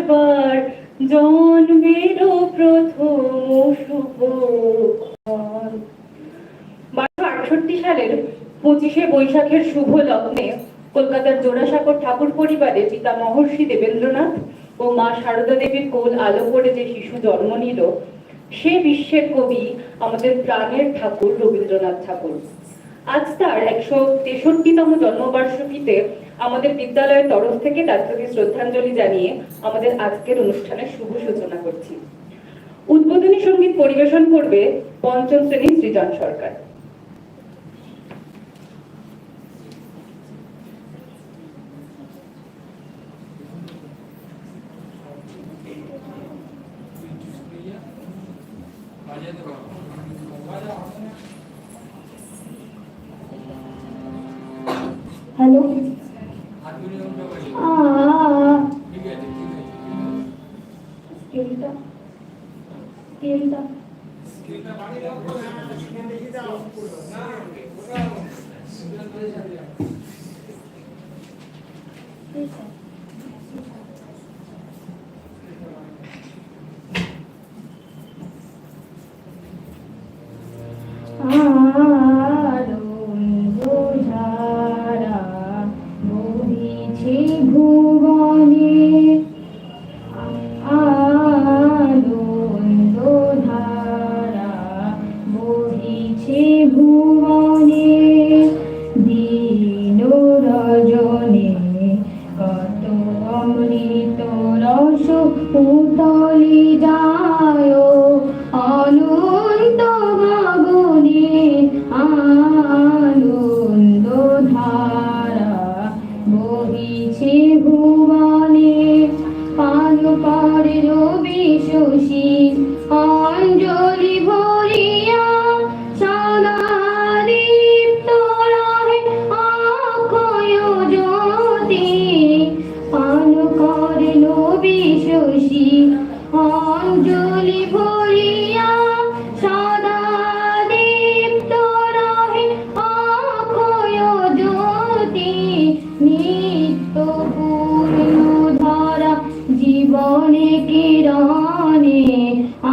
কারবার জন্মেরও প্রথম শুভক্ষণ। 1268 সালের 25শে বৈশাখের শুভ লগ্নে কলকাতার জোড়াসাঁকোর ঠাকুর পরিবারে পিতা মহর্ষি দেবেন্দ্রনাথ ও মা সারদা দেবীর কোল আলো করে যে শিশু জন্ম নিল, সে বিশ্বের কবি আমাদের প্রাণের ঠাকুর রবীন্দ্রনাথ ঠাকুর। আজ তার 163তম জন্মবার্ষিকীতে আমাদের বিদ্যালয়ের তরফ থেকে তার প্রতি শ্রদ্ধাঞ্জলি জানিয়ে আমাদের আজকের অনুষ্ঠানের শুভ সূচনা করছি। উদ্বোধনী সঙ্গীত পরিবেশন করবে পঞ্চম শ্রেণীর সৃজন সরকার। হ্যালো, উতলি যায় অনন্ত গগনে আনন্দ ধারা বহিছে ভুবনে। পান করে রবি শশী অঞ্জলি ভরিয়া সদা দীপ্ত রহে অক্ষয় জ্যোতি। পান করে রবি শশী অঞ্জলি ভরিয়া সদা দীপ্ত রহে অক্ষয় জ্যোতি। নিত্য পূর্ণ ধারা জীবনে কিরণে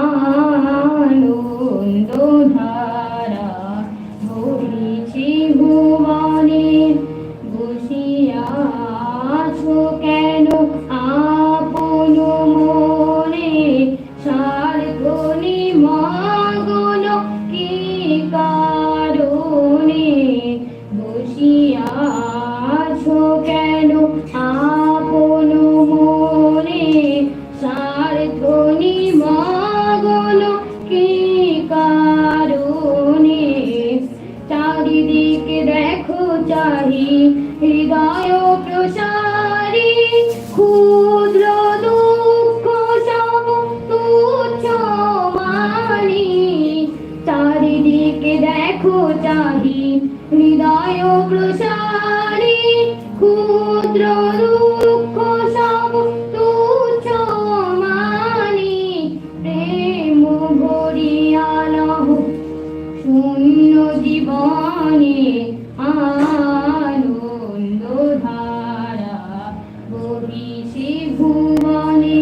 আনন্দ ধারা বহিছে ভুবনে। বসিয়া আছো কেন আপন মনে সার্থনি মঙ্গল কি কারণে। বসিয়া আছো কেন আপন মনে সার্থনি মঙ্গল কি কারণে। চারিদিকে দেখো চাহি হৃদয় প্রসারী ক্ষুদ্র দুঃখ সব তুচ্ছ মানি। চারিদিকে দেখো চাহি হৃদয় প্রসারী ক্ষুদ্র দুঃখ সব তুচ্ছ মানি। প্রেম ভরিয়া লহ শূন্য জীবনে আনন্দ ধারা বহিছে ভুবনে।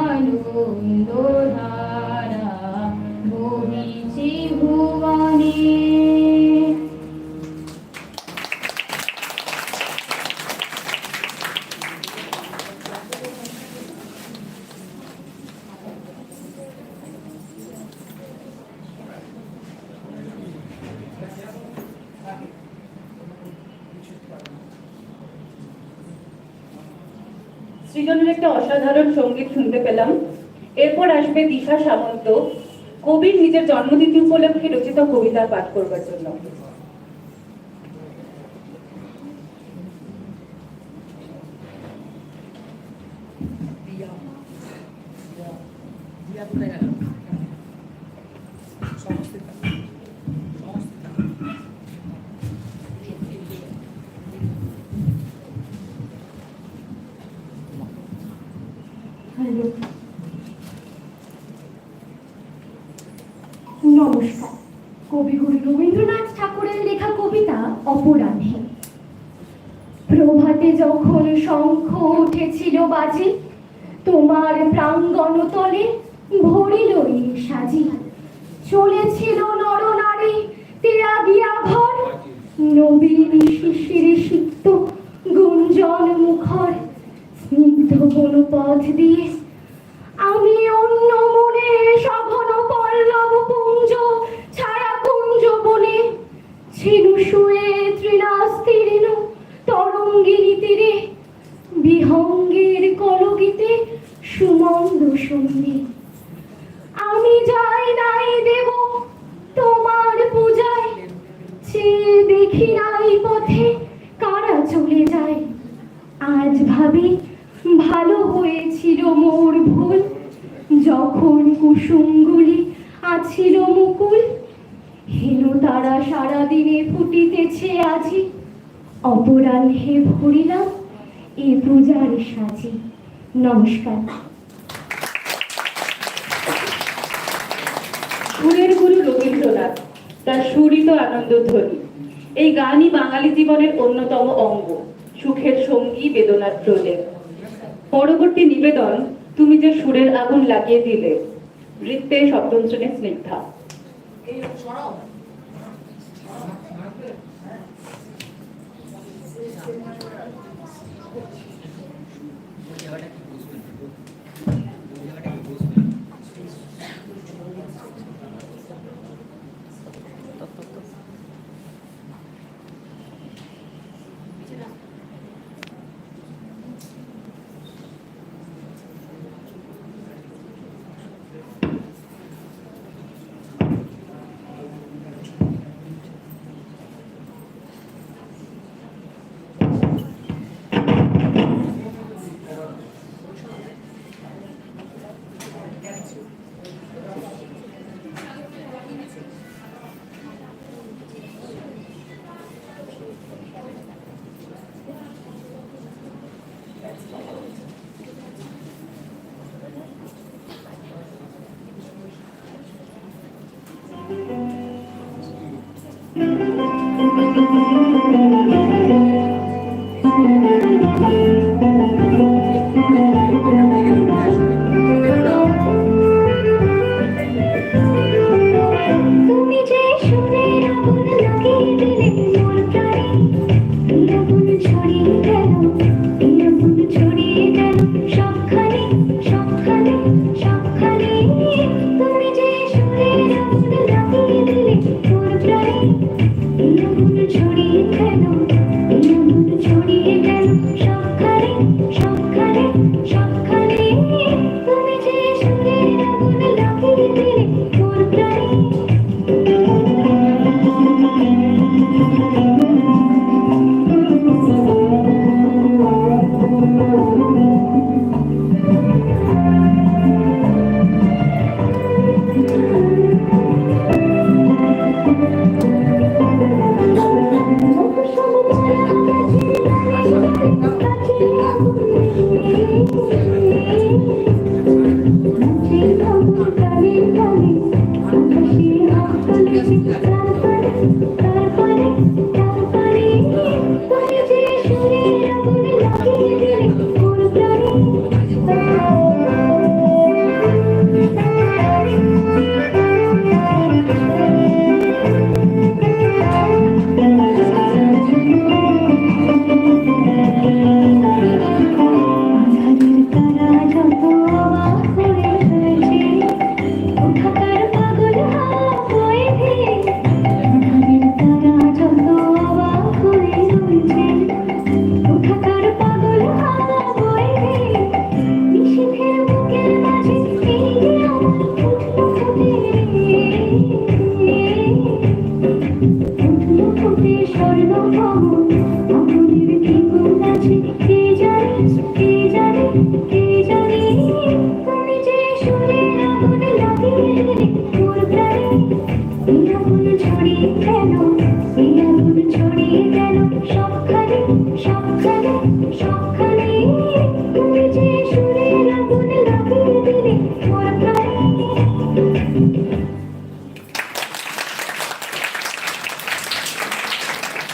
আনন্দ ধারা বহিছে ভুবনে। সৃজনের একটা অসাধারণ সঙ্গীত শুনতে পেলাম। এরপর আসবে দিশা সামন্ত কবির নিজের জন্মতিথি উপলক্ষে রচিত কবিতা পাঠ করবার জন্য। নমস্কার। কবিগুরু রবীন্দ্রনাথ ঠাকুরের লেখা কবিতা অপরাধী। প্রভাতে যখন শঙ্খ উঠেছিল বাজে, তোমার প্রাঙ্গণ তলে ভরিল এই সাজি। চলেছিল নরনারী তেরা গিয়া ঘর, নবীন শিশির সিক্ত গুঞ্জন মুখর। স্নিগ্ধ কোন পথ দিয়ে আমি অন্য মনে সঘন পল্লব পুঞ্জ ছাড়া কুঞ্জ বনে ছিল শুয়ে তৃণাস্তীর্ণ তরঙ্গিনী তীরে। বিহঙ্গের কলগীতে সুমন্দ সঙ্গী আমি যাই নাই দেব তোমার পূজায়। চেয়ে দেখি নাই পথে কারা চলে যায়। আজ ভাবি ভালো হয়েছিল মোর ভুল, যখন কুসুমগুলি আছিল মুকুল। হেন তারা সারাদিনে ফুটিতেছে আজি, অপরাহ্নে ভরিলাম এ পূজার সাজি। নমস্কার। সুরের গুরু রবীন্দ্রনাথ, তার সুরিত আনন্দধ্বনি। এই গানই বাঙালি জীবনের অন্যতম অঙ্গ, সুখের সঙ্গী বেদনার প্রলেপ। পরবর্তী নিবেদন তুমি যে সুরের আগুন লাগিয়ে দিলে, নৃত্যে সপ্তম শ্রেণীর স্নিগ্ধা।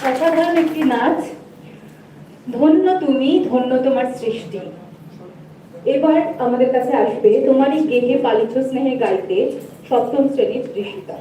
অসাধারণ একটি নাচ। ধন্য তুমি সৃষ্টি। এবার আমাদের কাছে আসবে তোমারই গেহে পালিত স্নেহে গাইতে সপ্তম শ্রেণীর ঋষিতা।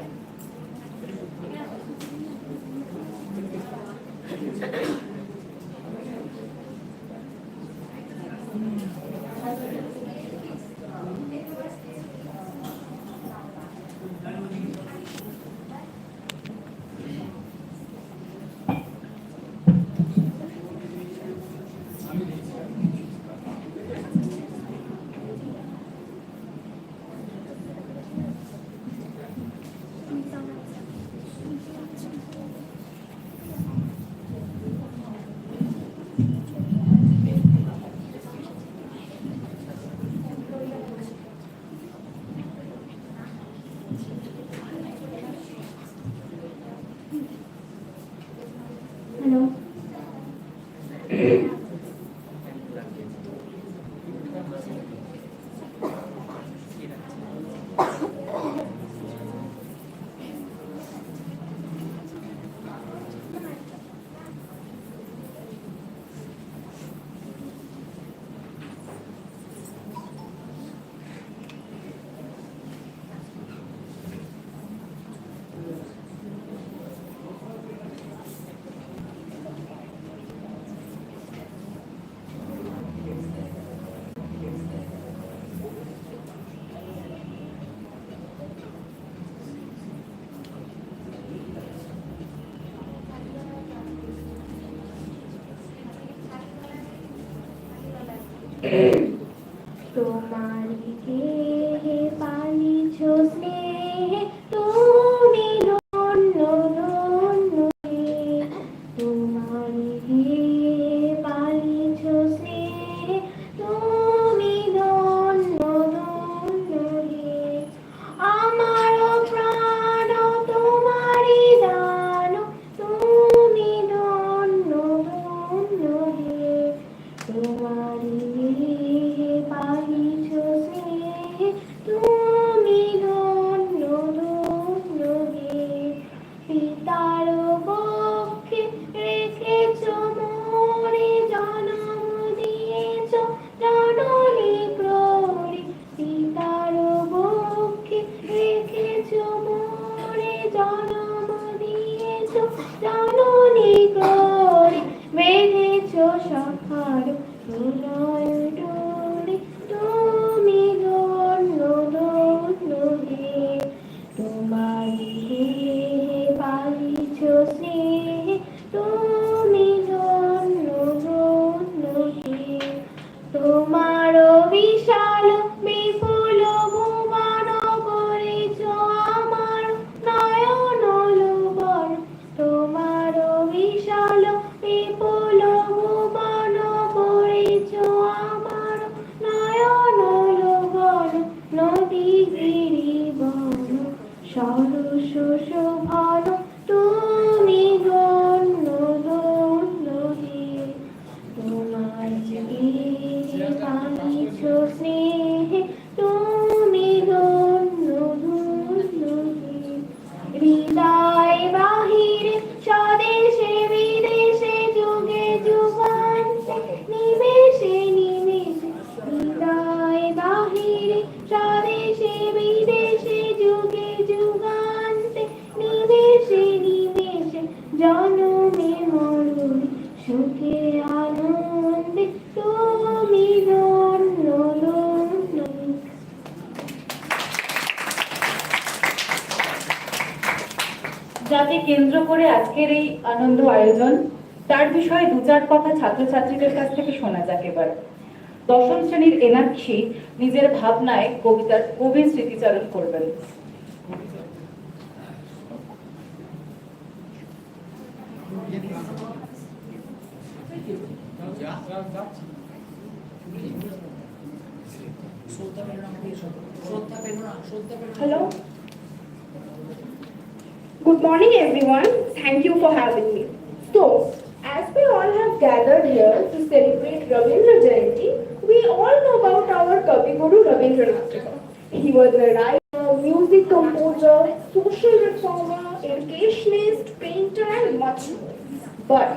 হ্যালো। তোমার গেহে পালিছ স্নেহে তুমি ধন্য ধন্য হে। তোমার গেহে পালিছ স্নেহে তুমি ধন্য ধন্য হে। আমার প্রাণ তোমারি দান, তুমি ধন্য ধন্য হে। তোমারি গেহে পালিছ স্নেহে তুমি ধন্য ধন্য হে। পিতার বক্ষে রেখেছ মোরে জন্ম দিয়েছ জননী প্রহরী। পিতার বক্ষে রেখেছ মোরে জন্ম দিয়েছ জননী প্রহরী। বেঁধেছ সখার হৃদয় ডোরে তুমি ধন্য ধন্য হে। তোমার গেহে পালিছ স্নেহে তুমি ধন্য ধন্য হে। তোমার বিশাল বিপুল ভুবন করেছ আমার নয়ন লোবন। তোমার বিশাল বিপুল ভুবন করেছ আমার নয়ন লোবন। নদী গিরিবন সরস শোভন তুমি ধন্য ধন্য হে। তোমার গেহে পালিছ স্নেহে তুমি ধন্য ধন্য হে। হৃদয় বাহিরে স্বদেশে বিদেশে যুগে যুগান্তে নিমেষে নিমেষে। হৃদয় বাহিরে স্বদেশে বিদেশে যুগে যুগান্তে নিমেষে নিমেষে। জনমে মরণে সুখে আনন্দে তুমি ধন্য ধন্য হে। যাকে কেন্দ্র করে আজকের এই আনন্দ আয়োজন, তার বিষয়ে দু চার কথা ছাত্রছাত্রীদের কাছ থেকে শোনা যাক এবার। দশম শ্রেণীর এনাক্ষী নিজের ভাবনায় কবির স্মৃতিচারণ করবেন। Hello. Good morning, everyone. Thank you for having me. So, as we all have gathered here to celebrate Rabindra Jayanti, we all know about our Kavi Guru Rabindranath Tagore. He was a writer, music composer, social reformer, educationist, painter, and much more. But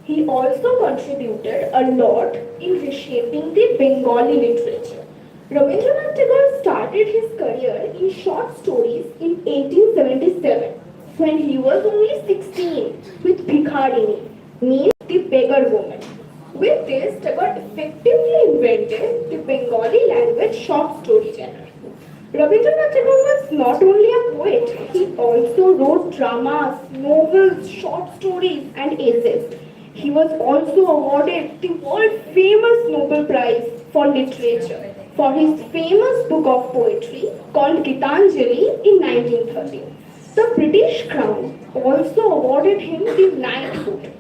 He also contributed a lot in reshaping the Bengali literature. Rabindranath Tagore started his career in short stories in 1877 when he was only 16 with Bhikharini, means the beggar woman. With this, Tagore effectively invented the Bengali language short story genre. Rabindranath Tagore was not only a poet, he also wrote dramas, novels, short stories, and essays. He was also awarded the world famous Nobel Prize for Literature for his famous book of poetry called Gitanjali in 1930. The British Crown also awarded him the knighthood.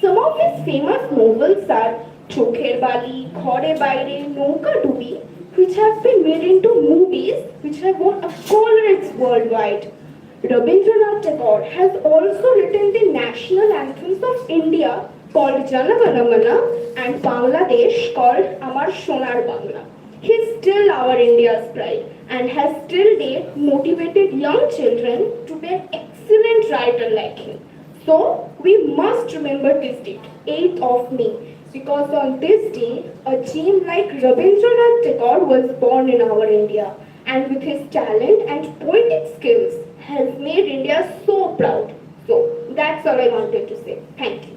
Some of his famous novels are Chokher Bali, Khore Baire, Nauka Dubi, which have been made into movies which have won accolades worldwide. Rabindranath Tagore has also written the national anthems of India called Jana Gana Mana and Bangladesh called Amar Sonar Bangla. He is still our India's pride and has till date motivated young children to be an excellent writer like him. So we must remember this date, 8th of May, because on this day, a gem like Rabindranath Tagore was born in our India, and with his talent and poetic skills, has made India so proud. So that's all I wanted to say. Thank you.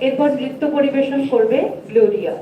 এরপর নৃত্য পরিবেশন করবে Gloria.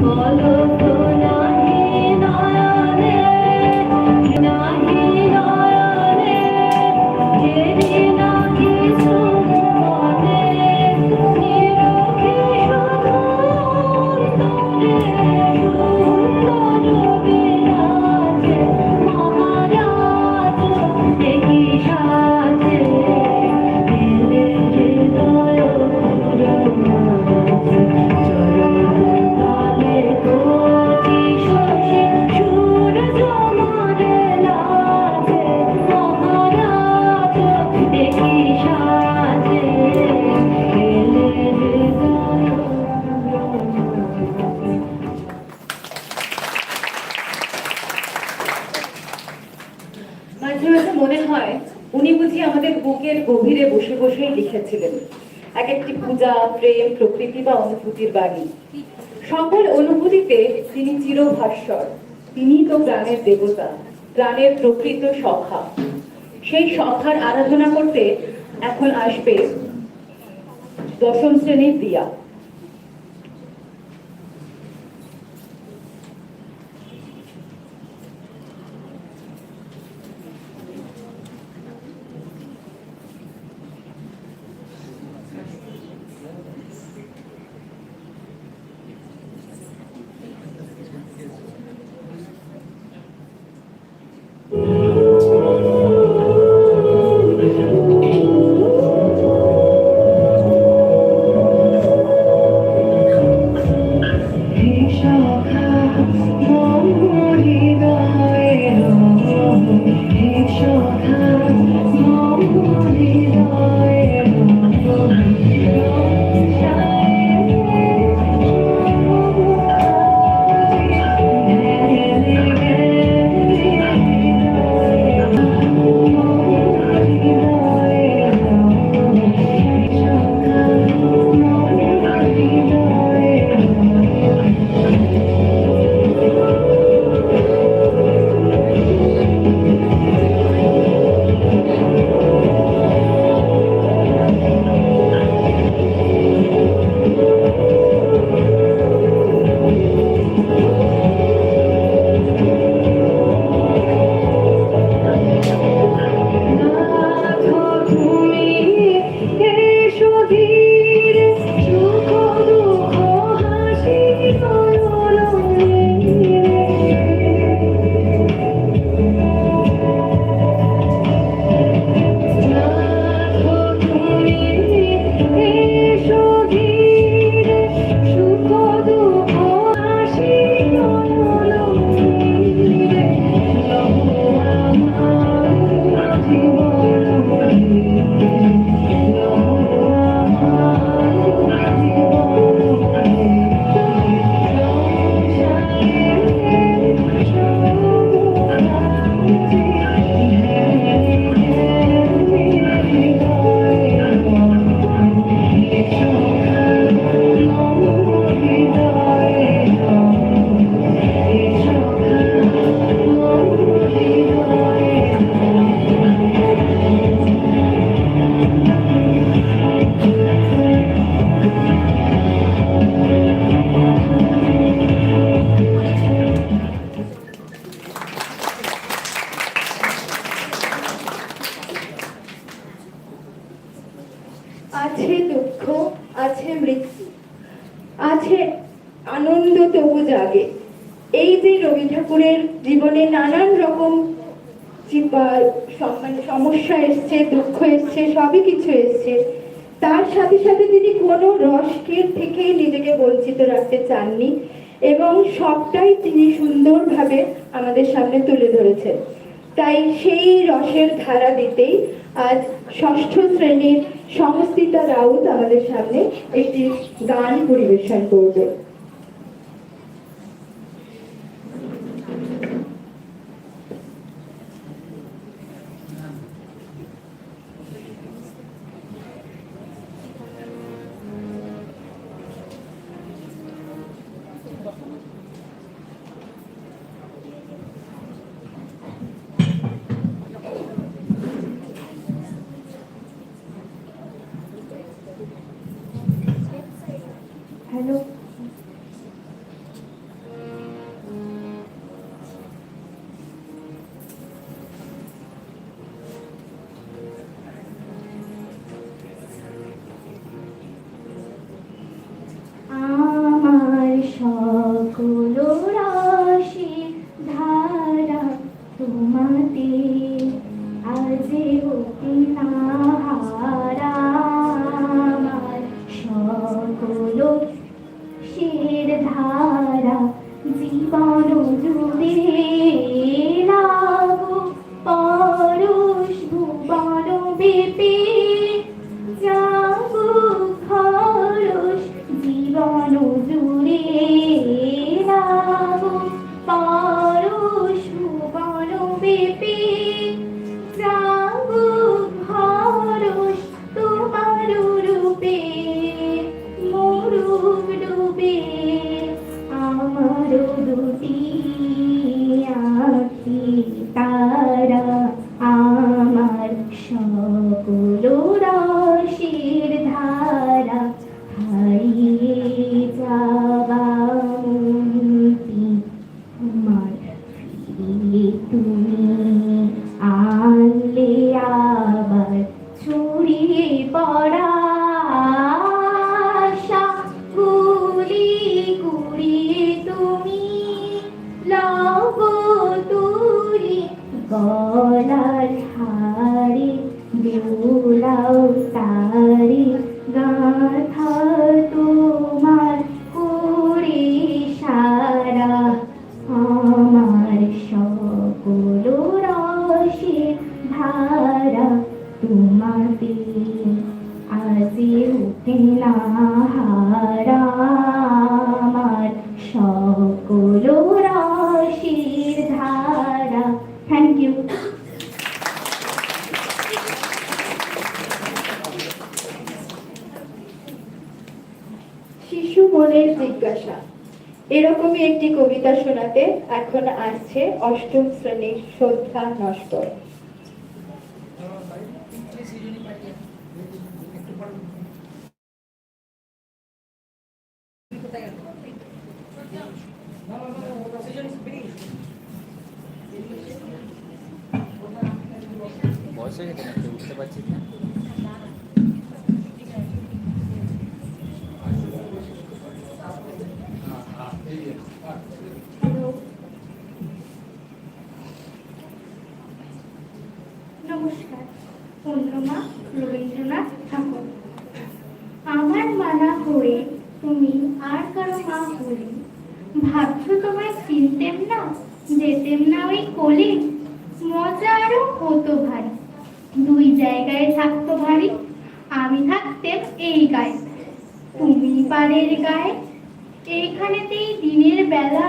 Follow গভীরে বসে বসেই লিখেছিলেন এক একটি পূজা, প্রেম, প্রকৃতি বা অনুভূতির বাণী। সকল অনুভূতিতে তিনি চিরভাস্বর। তিনিই তো প্রাণের দেবতা, প্রাণের প্রকৃত সখা। সেই সখার আরাধনা করতে এখন আসবে দশম শ্রেণীর দিয়া। আছে দুঃখ, আছে মৃত্যু, আছে আনন্দ তবু জাগে। এই যে রবি ঠাকুরের জীবনে নানান রকম সমস্যা এসছে, দুঃখ এসছে, সবই কিছু এসছে, তার সাথে সাথে তিনি কোনো রসকে থেকেই নিজেকে বঞ্চিত রাখতে চাননি এবং সবটাই তিনি সুন্দরভাবে আমাদের সামনে তুলে ধরেছেন। তাই সেই রসের ধারা দিতেই আজ ষষ্ঠ শ্রেণীর সংস্থিতা রাউত আমাদের সামনে একটি গান পরিবেশন করবে। হ্যালো, আমার সকল রাশি ধারা তোমাতে আজ অতি নাহারা, আমার সকল শির ধারা জীবন জুড়ে লাগো পরশ ভুবন বেপে যাবো খরস জীবন জুড়ে লাগো পরশ ভুবন বেপে যাবো খরস তেনাহারা আমার সকল রাশির ধারা। Thank you. শিশু মনের জিজ্ঞাসা এরকমই একটি কবিতা শোনাতে এখন আসছে অষ্টম শ্রেণীর শ্রদ্ধা নস্কর। বয়স হয়ে গেছে নাকি বুঝতে পারছিস না? নমস্কার। চন্দ্রমা রবীন্দ্রনাথ ঠাকুর। আমার মানা হয়ে তুমি আর কারো মা হলে, ভাবছো তোমায় চিনতেম না, যেতেম না ওই কোলে, মজা আরো হতো ভারী, দুই জায়গায় থাকতো ভারী, আমি থাকতেম এই গায়ে, তুমি পারের গায়ে, এইখানেতেই দিনের বেলা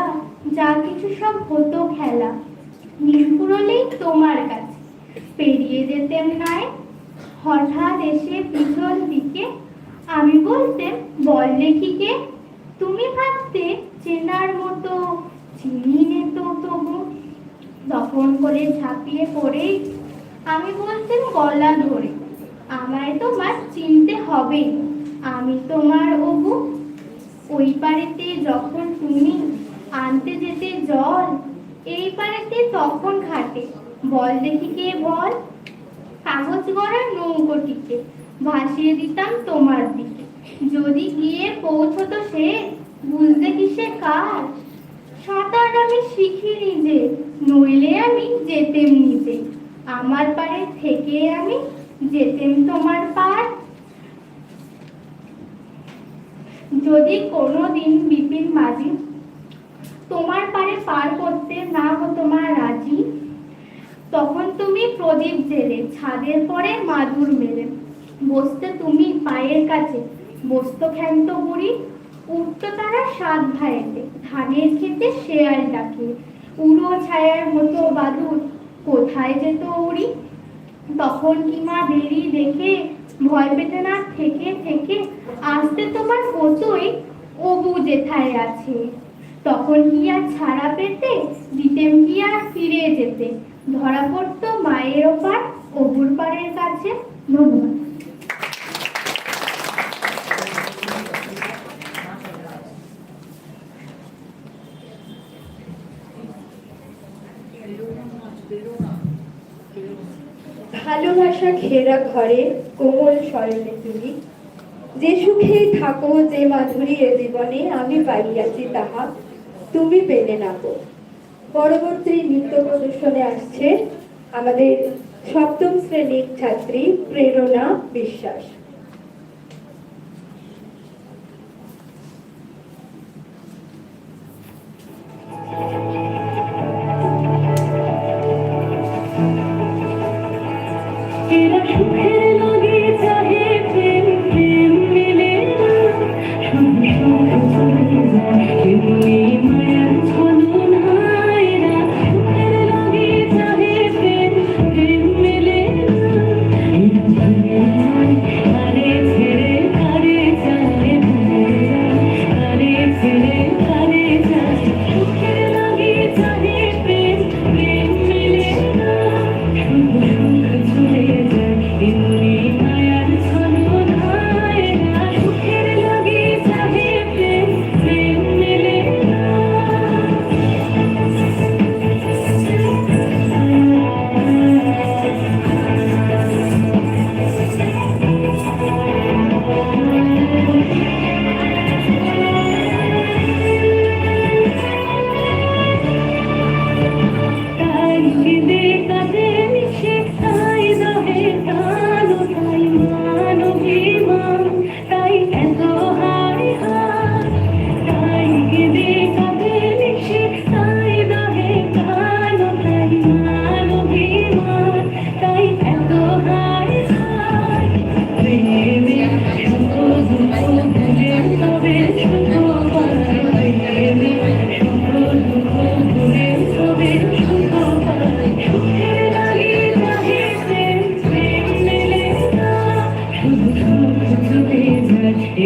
যা কিছু সব হতো খেলা, নিষ্পুরলেই তোমার কাছে পেরিয়ে যেতেম নাই, হঠাৎ এসে পিছন দিকে আমি বলতেম বল লেখিকে, তুমি ভাবতে চেনার মতো, চিনি নে তো তবু, তখন করে ঝাঁপিয়ে পড়েই আমি বলতেম গলা ধরে, আমায় তোমার চিনতে হবে, আমি তোমার অবু। ওই পারেতে যখন তুমি আনতে যেতে জল, এই পারেতে তখন ঘাটে বল লেখিকে বল, কাগজ গড়া নৌকোটিকে ভাসিয়ে দিতাম তোমার দিকে, যদি গিয়ে পৌঁছতো সে, বুঝতে কিসে কার, সাঁতার আমি শিখিনি যে, নইলে আমি যেতেম নিজে, আমার পারে থেকে আমি যেতেম তোমার পার। যদি কোনোদিন বিপিন মাঝি তোমার পারে পার করতে না হতো মা রাজি, তখন তুমি প্রদীপ জেলে ছাদের পরে মাদুর মেলে, বসতে তুমি পায়ের কাছে, বসতো ক্ষান্ত বুড়ি, উঠতো তারা 7 ভাইয়েতে ধানের খেতে শেয়াল ডাকে, উড়ো ছায়ার মতো বাদুর কোথায় যেত উড়ি, তখন কি মা দেরি দেখে ভয় পেতে না থেকে থেকে আসতে তোমার হতোই অবু যেথায় আছে, তখন কি আর ছাড়া পেতে, দিতেম কি আর ফিরে যেতে, ধরা পড়তো মায়ের ওপার অবুর পাড়ের কাছে। ধন্যবাদ। ভালোবাসা ঘেরা ঘরে কোমল শয়নে তুমি, যে সুখেই থাকো যে মাধুরী এ জীবনে, আমি পাইয়াছি তাহা তুমি পেলে না গো। পরবর্তী নৃত্য প্রদর্শনে আসছে আমাদের সপ্তম শ্রেণীর ছাত্রী প্রেরণা বিশ্বাস। Thank you.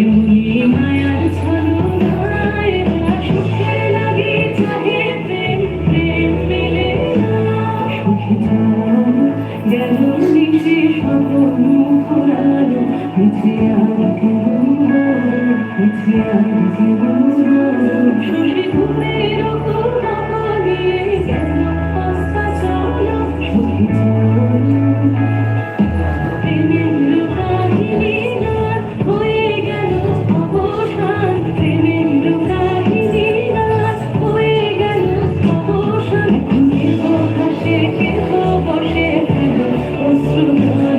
এমনি মায়ার ছলনায় সুখের লাগে চাহে প্রেম প্রেম মেলে না। সুখে যাও গেল নিশে স্বপ্ন ফুরালো মিছে আর কেমন মিছে আর কেমন শশী ঘুমের কোনা নিয়ে গেল অস্তা চলো সুখে যাও প্রেমের কাহিনী নার হয়ে গেল অবসান প্রেমের কাহিনী নার হয়ে গেল অবসান কেহ হাসে কেহ বসে ফেল অশ্রু ঝর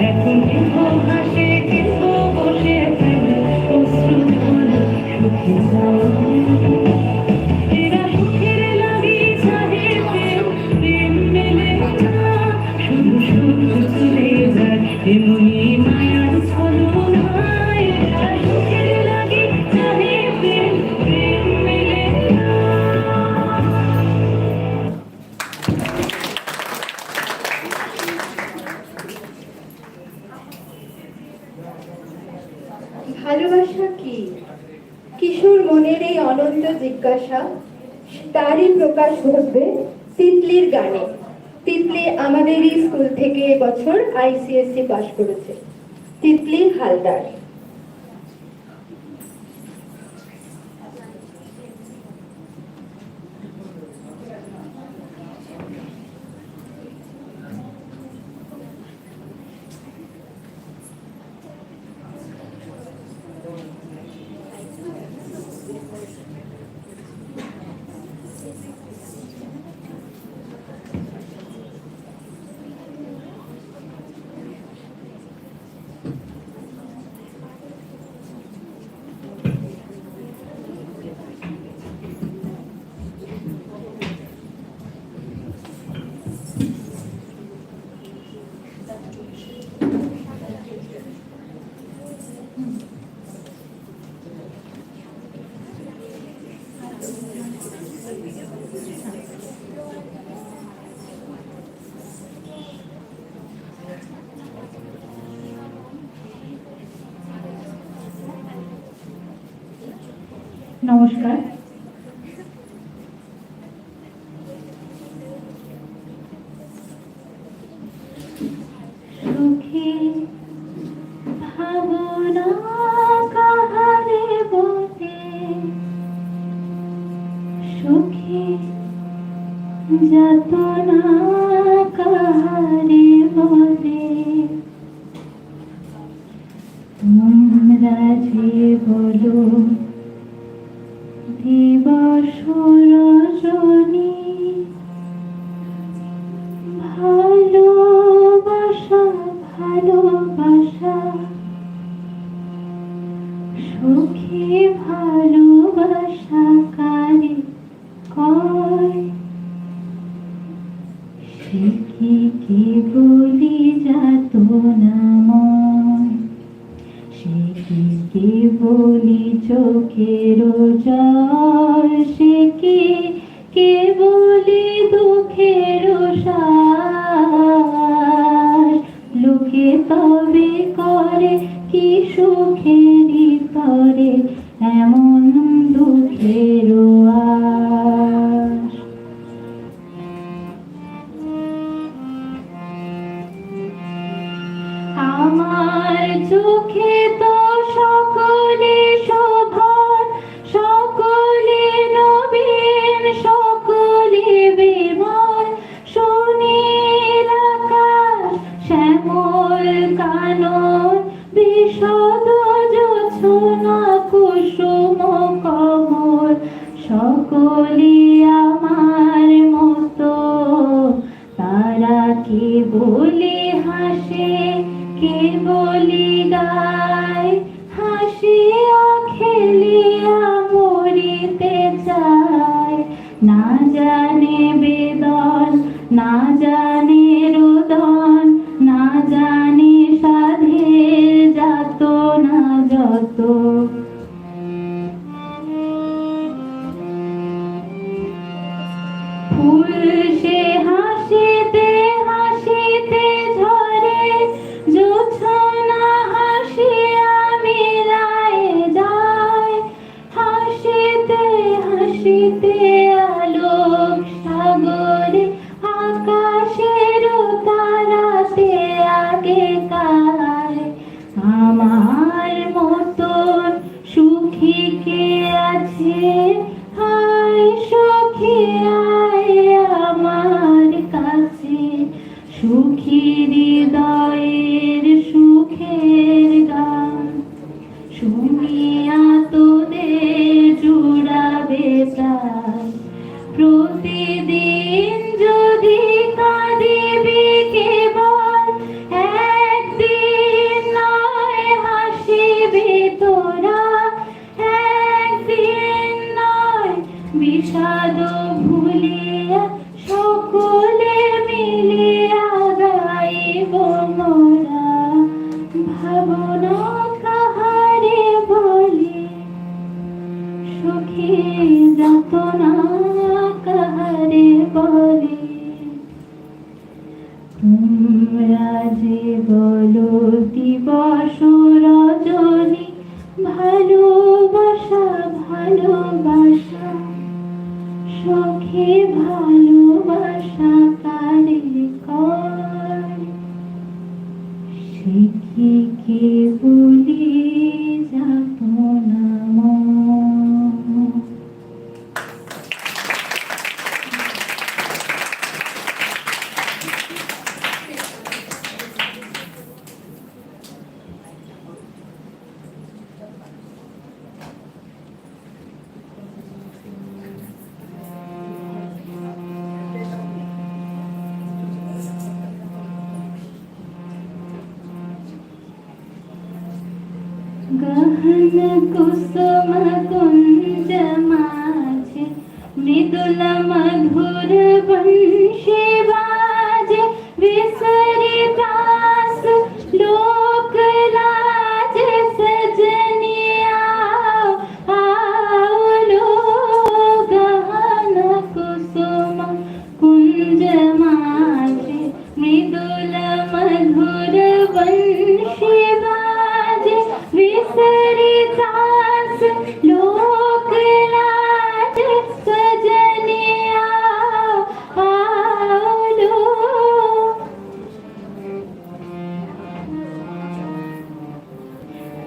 এখন কেহ হাসে কেহ বসে ফেল অশ্রু ঝর সুখে যাও এরা সুখের লাগি চাহে প্রেম প্রেম মেলে না শুধু শুধু চলে যায় এমনি মায়ার ছলনায় এরা সুখের লাগি চাহে প্রেম প্রেম মেলে না। ভালোবাসা কি? কিশোর মনের এই অনন্ত জিজ্ঞাসা, তারই প্রকাশ ঘটবে তিতলির গানে। তিতলি আমাদের এই স্কুল থেকে এবছর ICSE পাশ করেছে। তিতলি হালদার। নমস্কার। সুখী ভাবনা কাহারে বলে সুখী যাতনা কাহারে বলে তোমরা যে বলো দিবস রজনী ভালোবাসা ভালোবাসা সুখী ভালোবাসা কারে কয় সে কি বলি যাতনাময় সে কি বলি চোখের জল সে কি বলি দুঃখের শ্বাস লোকে তবে করে কি সুখেরই করে এমন দুঃখের আশ। আমার চোখে তো সকলে শোভন সকলে নবীন সকলে বিমল সুনীল আকাশ শ্যামল কানন বিশদ জোছনা কুসুম কমল সকলে আমার মতো তারা কি বলি হাসে কে বলি গায় হাসিয়া খেলিয়া মরিতে চায় না জানে বেদন না জানে রোদন না জানে সাধের যাত না যত ফুল সে হাসিতে হাসিতে ঝরে জোছনা হাসিয়া মিলায়ে নদীতে আলোক সাগরে আকাশের তারাতে আগেকার আমার মতন সুখী কে আছে? হায় সখী আয় আমার কাছে, সুখী হৃদয়ের সুখের গান শুনিয়া তোদের জুড়াবে প্রাণ। প্রতিদিন যদি কাঁদিবি কেবল, একদিন নয় হাসিবি তোরা, একদিন নয় বিষাদ ভুলিয়া সকলে মিলিয়া গাইব মোরা। ভাবনা কাহারে বলি, সুখী যাতনা কাহারে বলি। তোমরা যে বলো দিবস রজনী, ভালোবাসা ভালোবাসা, সখী ভালোবাসা কারে কর? সে কি কে বলি যাতনা মন। गहन कुसुम कुंज माझे, मृदुल मधुर वंशी बाजे। विसरी दास लोक लाज, सजनिया आओ लो। गहन कुसुम कुंज माझे, मृदुल मधुर वंशी बाजे। विसरी दास लोक लाज, सजनिया आओ लो।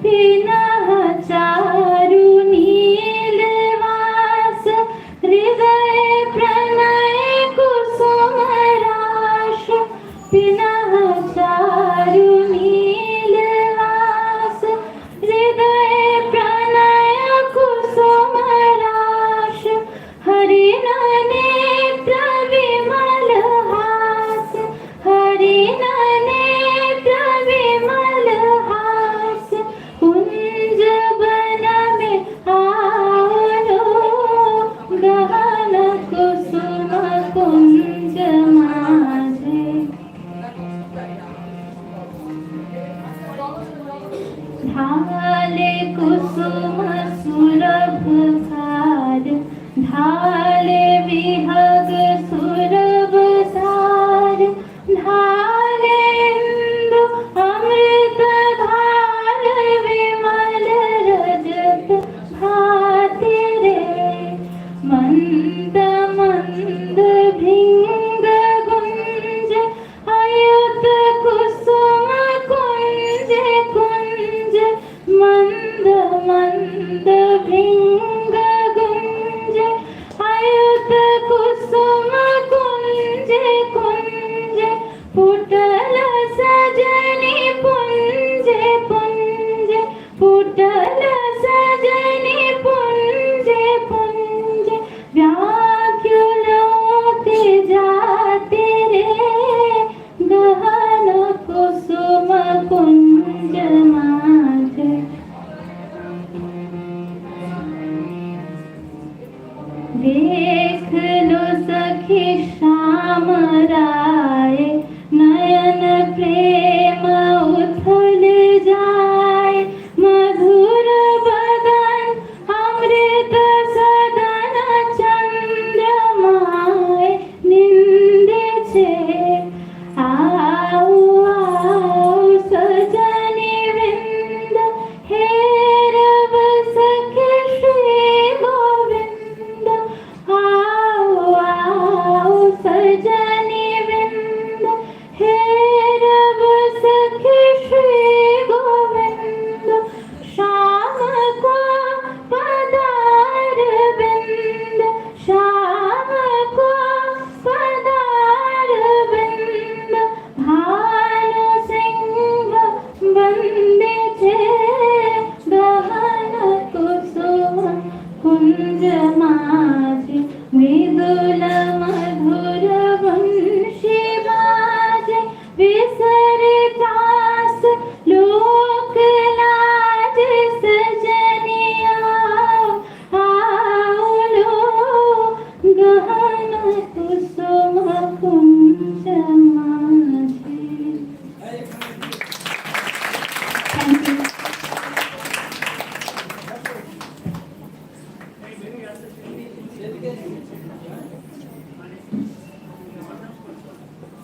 पिनह चारु नीलवास, हृदय प्रणय कुसुम राश। पिनह चारु नीलवास, हृदय प्रणय कुसुम राश। हरिण नेत्र विमल हास, हरिण नेत्र विमल हास। कुंज वन में आओ लो, गहन कुसुम कुंज माझे। ढाले कुसुम सुरभ सार, ढाले विहग सुरभ सार। ढाले इंदु अमृत धार, विमल रजत भाति रे। मंद मंद भृंग गुंज, अयुत कुसुम कुंज कुंज। मंद मंद भृंग गुंज, अयुत कुसुम कुंज कुंज। पुटल सजनी पुंज पुंज, पुटल सजनी पुंज पुंज। व्याकुल होते जाते रे, गहन कुसुम कुंज माझे। देख लो सखी श्याम राय, नयन प्रेम उथल जाए। मधुर बदन अमृत सदन, चंद्रमाय निंदे छे। आओ आओ सजनी वृंद, हेरव सखी श्री गोविंद।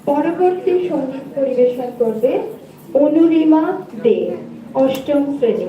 পরবর্তী সঙ্গীত পরিবেশন করবে অনুরিমা দে, অষ্টম শ্রেণী।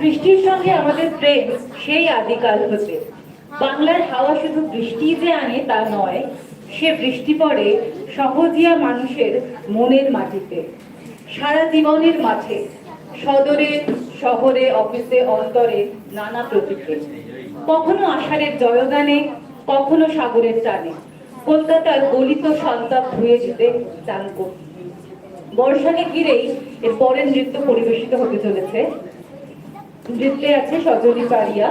বৃষ্টির সঙ্গে আমাদের প্রেম সেই আদিকাল হতে। বাংলার হাওয়া শুধু বৃষ্টি যে আনে তা নয়, সে বৃষ্টি পড়ে সহজিয়া মানুষের মনের মাটিতে, সারা জীবনের মাঠে, সদরে, শহরে, অফিসে, অন্তরে, নানা প্রতীকে। কখনো আষাঢ়ের জয়গানে, কখনো সাগরের টানে, কলকাতার গলিত সন্তাপ ধুয়ে যেতে চান করতে। বর্ষাকে ঘিরেই এর পরের নৃত্য পরিবেশিত হতে চলেছে নৃত্যে আছে সজনী পারিয়া।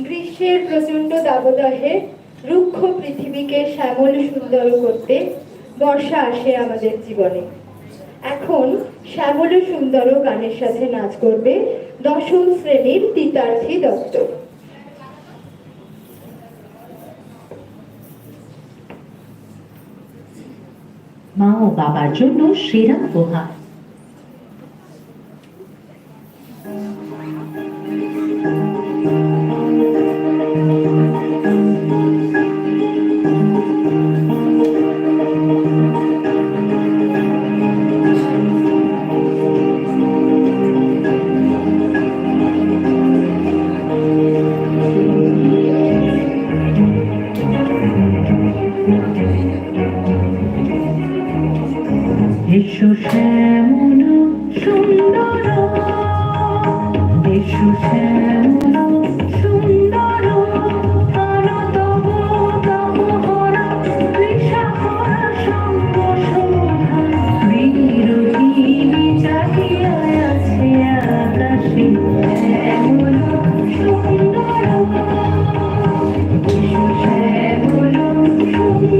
গ্রীষ্মের প্রচন্ড দাবদাহে রুক্ষ পৃথিবীকে শ্যামল সুন্দর করতে বর্ষা আসে আমাদের জীবনে। এখন শ্যামল সুন্দর গানের সাথে নাচ করবে দশম শ্রেণীর তিতার্থী দত্ত। মা ও বাবার জন্য সেরা উপহার। এসো শ্যামল সুন্দর, এসো শ্যামল সুন্দর, আলো তব তব হরা তৃষাহরা সঙ্গ শোভা, বিরোধী চাহিয়া আছে আকাশে শ্যামল সুন্দর, এসো শ্যামল সুন্দর।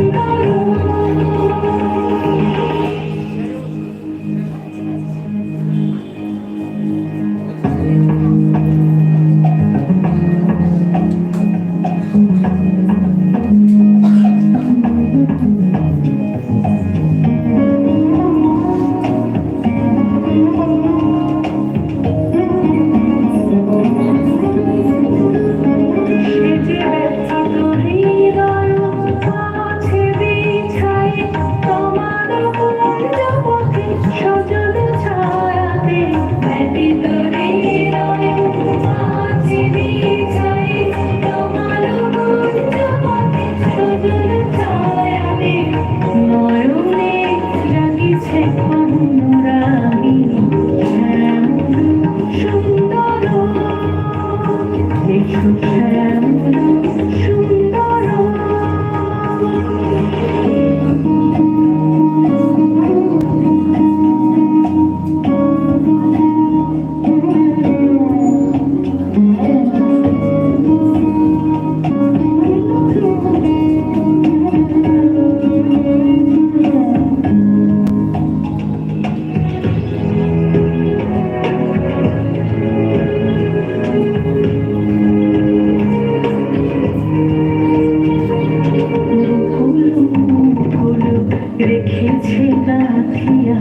রেখেছে গাথিয়া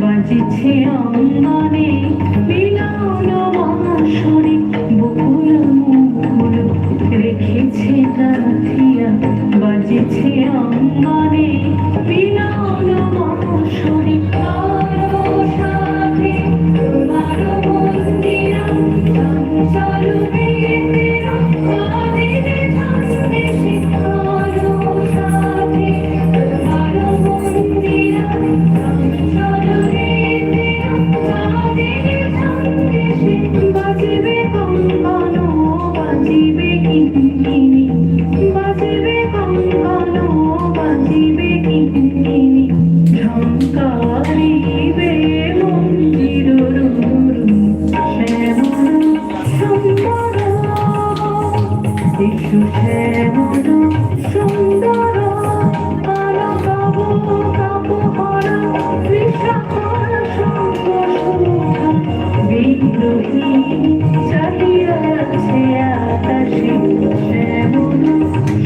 বাজিছে অঙ্গনে মিলন বাঁশরি, বকুল মুকুল রেখেছে গাথিয়া বাজিছে অঙ্গনে মিলন বাঁশরি, কারো সাথে তোমার মন্দিরা চঞ্চল বেতেরা কাঁদিতে থাকতে শিখারো সাথে তোমার মন্দিরা চঞ্চল বেতেরা কাঁদিতে থাকতে বাজবে কঙ্কণ বাজিবে কিঙ্কিণী, বাজবে কঙ্কণ বাজিবে কিঙ্কিণী, ঝঙ্কারিবে মন্দির রুরু শ্যামল সুন্দর, এসো শ্যামল সুন্দর, আলো তব তব হরা তৃষাহর সঙ্গ শোভা, বিদ্রোহী চাহিয়া আছে আকাশে শ্যামল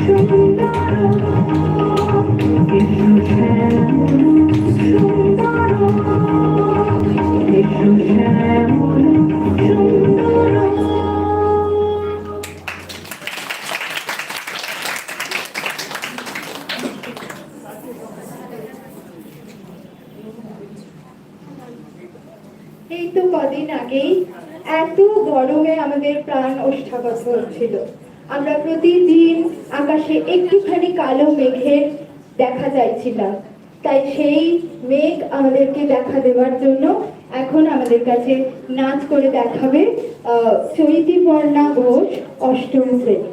সুন্দর, এসো শ্যামল সুন্দর, এসো শ্যামল সুন্দর। এই তো কদিন আগেই এত গরমে আমাদের প্রাণ ওষ্ঠাগত হচ্ছিল। আমরা প্রতিদিন আকাশে একটুখানি কালো মেঘের দেখা যাচ্ছিলাম। তাই সেই মেঘ আমাদেরকে দেখা দেওয়ার জন্য এখন আমাদের কাছে নাচ করে দেখাবে চৈতিপর্ণা ঘোষ, অষ্টম শ্রেণী।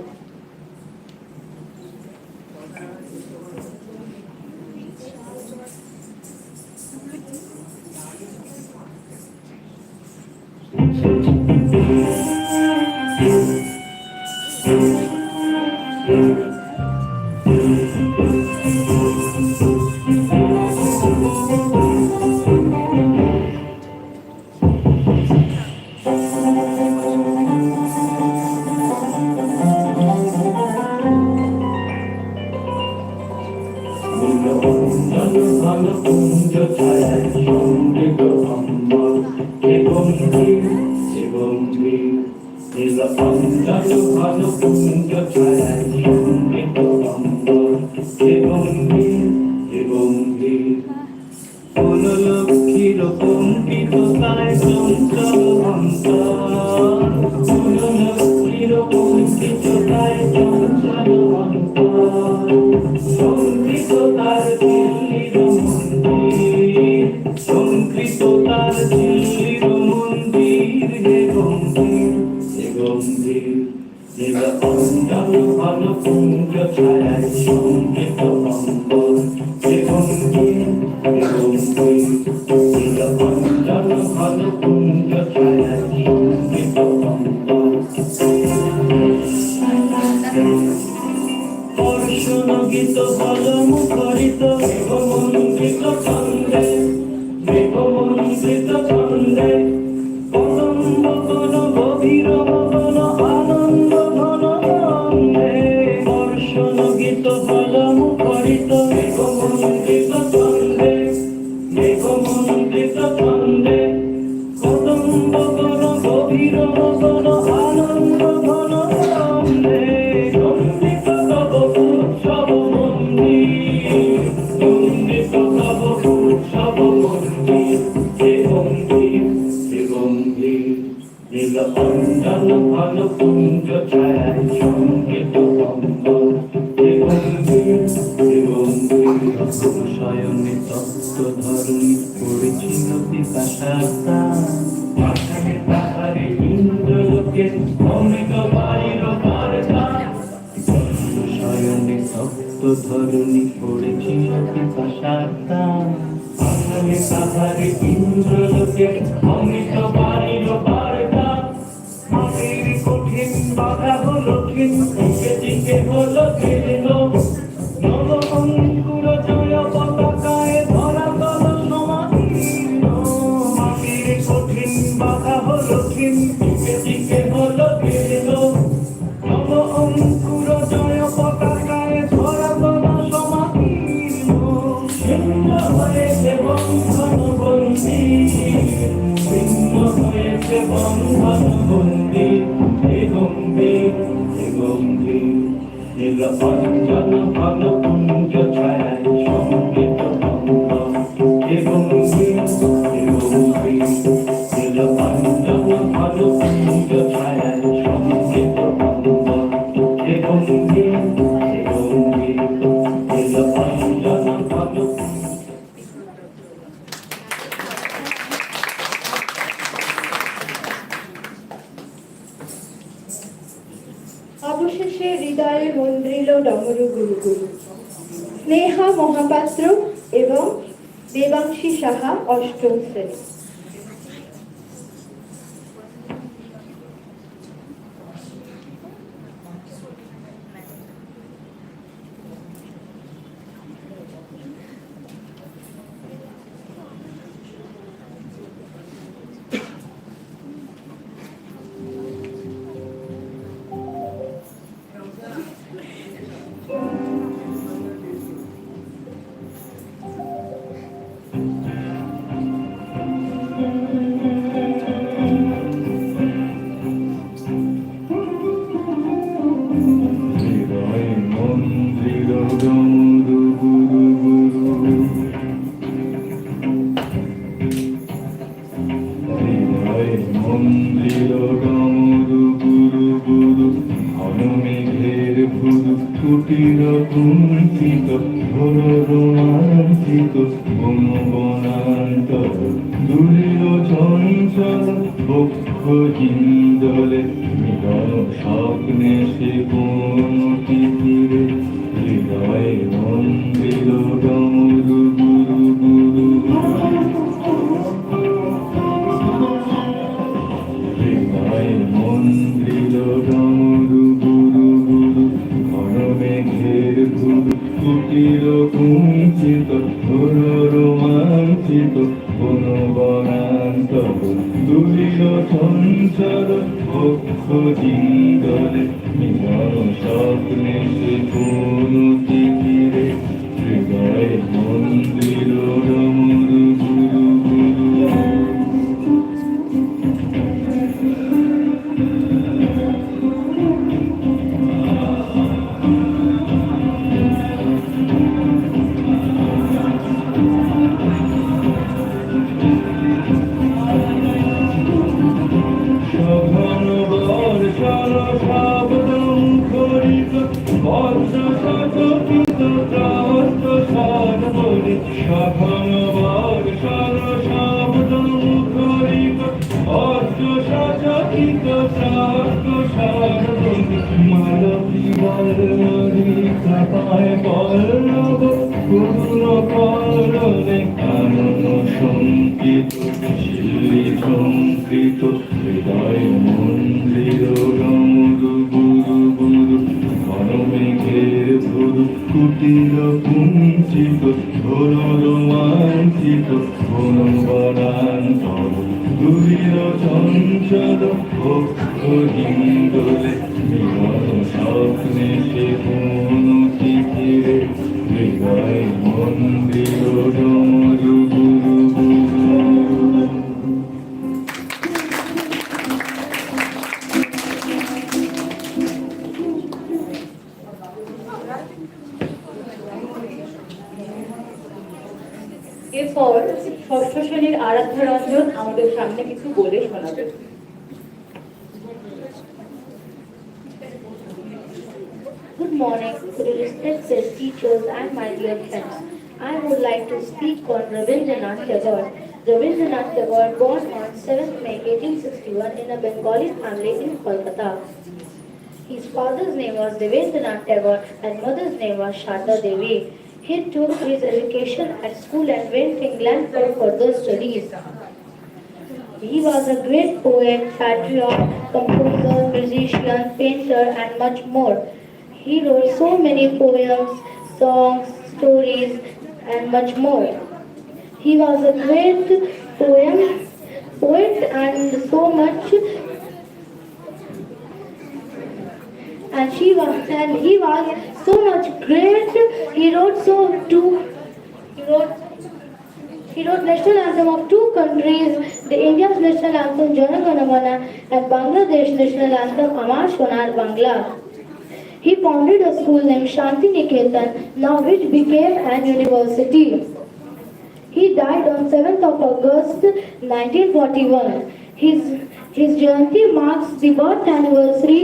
অঞ্জন ঘন কুঞ্জ ছায়ায় সঙ্গীত অম্বর দিগম্বর দিগম্বর অঞ্জন ঘন কুঞ্জ ছায়ায় সঙ্গীত অম্বর বর্ষণ গীত বল মুখরিত মেঘমন্ডিত ছন্দে মেঘমন্ডিত ছন্দে কদম্ব বন গভীর মগন আনন্দ ঘন আনন্দে বর্ষণ গীত বল মুখরিত মেঘমন্ডিত ছন্দে মেঘমন্ডিত ছন্দে কদম্ব বন গভীর মগন আনন্দ ঘন আনন্দে নন্দিত তব উৎসব মন্দির নন্দিত তব উৎসব মন্দির হে গম্ভীর হে গম্ভীর নীল অঞ্জন ঘন কুঞ্জ ছায়ায় সঙ্গীত অম্বর হে গম্ভীর হে গম্ভীর শয়নে তপ্ত ধরণী পড়েছি নদী কাশাতা পাশাকে তাহারে ইন্দ্রলোকে অমৃত বাড়ির বার্তা শয়নে তপ্ত ধরণী পড়েছি নদী কাশাতা পাশাকে তাহারে ইন্দ্রলোকে অমৃত বাড়ির বার্তা মাটির কঠিন বাধা হলো ঠিক দিকে দিকে হলো ঘেরল নব অঙ্কুর জয় পতাকায় ধরা তল সমাধীর্ণ মাটির কঠিন বাধা হলো ঠিক দিকে দিকে হলো ঘেরল নব অঙ্কুর জয় পতাকায় ধরা তল সমাধীর্ণ ভিন্ন হয়েছে বন্ধন বন্দী ভিন্ন হয়েছে বন্ধন বন্দী হে গম্ভীর হে গম্ভীর নীল অঞ্জন ঘন কুঞ্জ ছায়ায় সঙ্গীত অম্বর হে গম্ভীর হে গম্ভীর নীল অঞ্জন ঘন কুঞ্জ ছায়ায় সঙ্গীত অম্বর হে গম্ভীর হে গম্ভীর নীল অঞ্জন ঘন অবশেষে হৃদয়ে মন্দ্রিল ডমরু গুরু গুরু স্নেহা মহাপাত্র এবং দেবাংশী সাহা অষ্টম শ্রেণী। কুটির কুঞ্চিত ঘোর রোমাঞ্চিত বনান্তর দুলিল চঞ্চল বক্ষ হিন্দলে মিলন স্বপ্নে সে কোন তিরে হৃদয়ে মন্দির ডমরু গুরু গুরু হৃদয়ে মন্দির ডমরু গুরু গুরু ঘন মেঘের ঘুরু কুটির কুঞ্চিত ঘোর রোমাঞ্চিত কোন বনান্তর দুলিল চঞ্চল বক্ষ হিন্দলে মিলন স্বপ্নে সে কোন তিরে হৃদয়ে মন্দির ডমরু গুরু গুরু সঘন বর্ষণ শব্দং খরিত বর্ষ সচকিত ত্রাস্ত সর্বরি সঘন বর্ষণ শব্দং খরিত বর্ষ সচকিত ত্রাস্ত সর্বরি মালতী বল্লরী কৃপায় পল্লব করুণ করণে কানন শঙ্কিত শিল্লি শঙ্কিত হৃদয় মন্দির রমরু গুরু গুরু ঘনমেঘের ভুরু কুটির কুঞ্চিত ঘোর রোমাঞ্চিত ঘন বনান্তর দুরির চঞ্চল ভক্ত হিন্দোলে মিলন স্বপ্নে সে কোন চিঠিরে হৃদয় মন্দির ডমরু গুরু গুরু। এরপর ষষ্ঠ শ্রেণীর আরাধ্যা রঞ্জন আমাদের সামনে কিছু বলে শোনাবে। Good morning to the respected teachers and my dear friends. I would like to speak on Rabindranath Tagore. Rabindranath Tagore born on 7th May 1861 in a Bengali family in Kolkata. His father's name was Devendranath Tagore and mother's name was Sharda Devi. He took his education at school and went to England for further studies. He was a great poet, patriot, composer, musician, painter, and much more. He wrote so many poems, songs, stories, and much more. He was a great poet and so much he was so much great. He wrote national anthem of two countries, the India's national anthem Jana Gana Mana and Bangladesh national anthem Amar Sonar Bangla. He founded a school named Shanti Niketan, now which became an university. He died on 7th of August 1941. His Jayanti marks the birth anniversary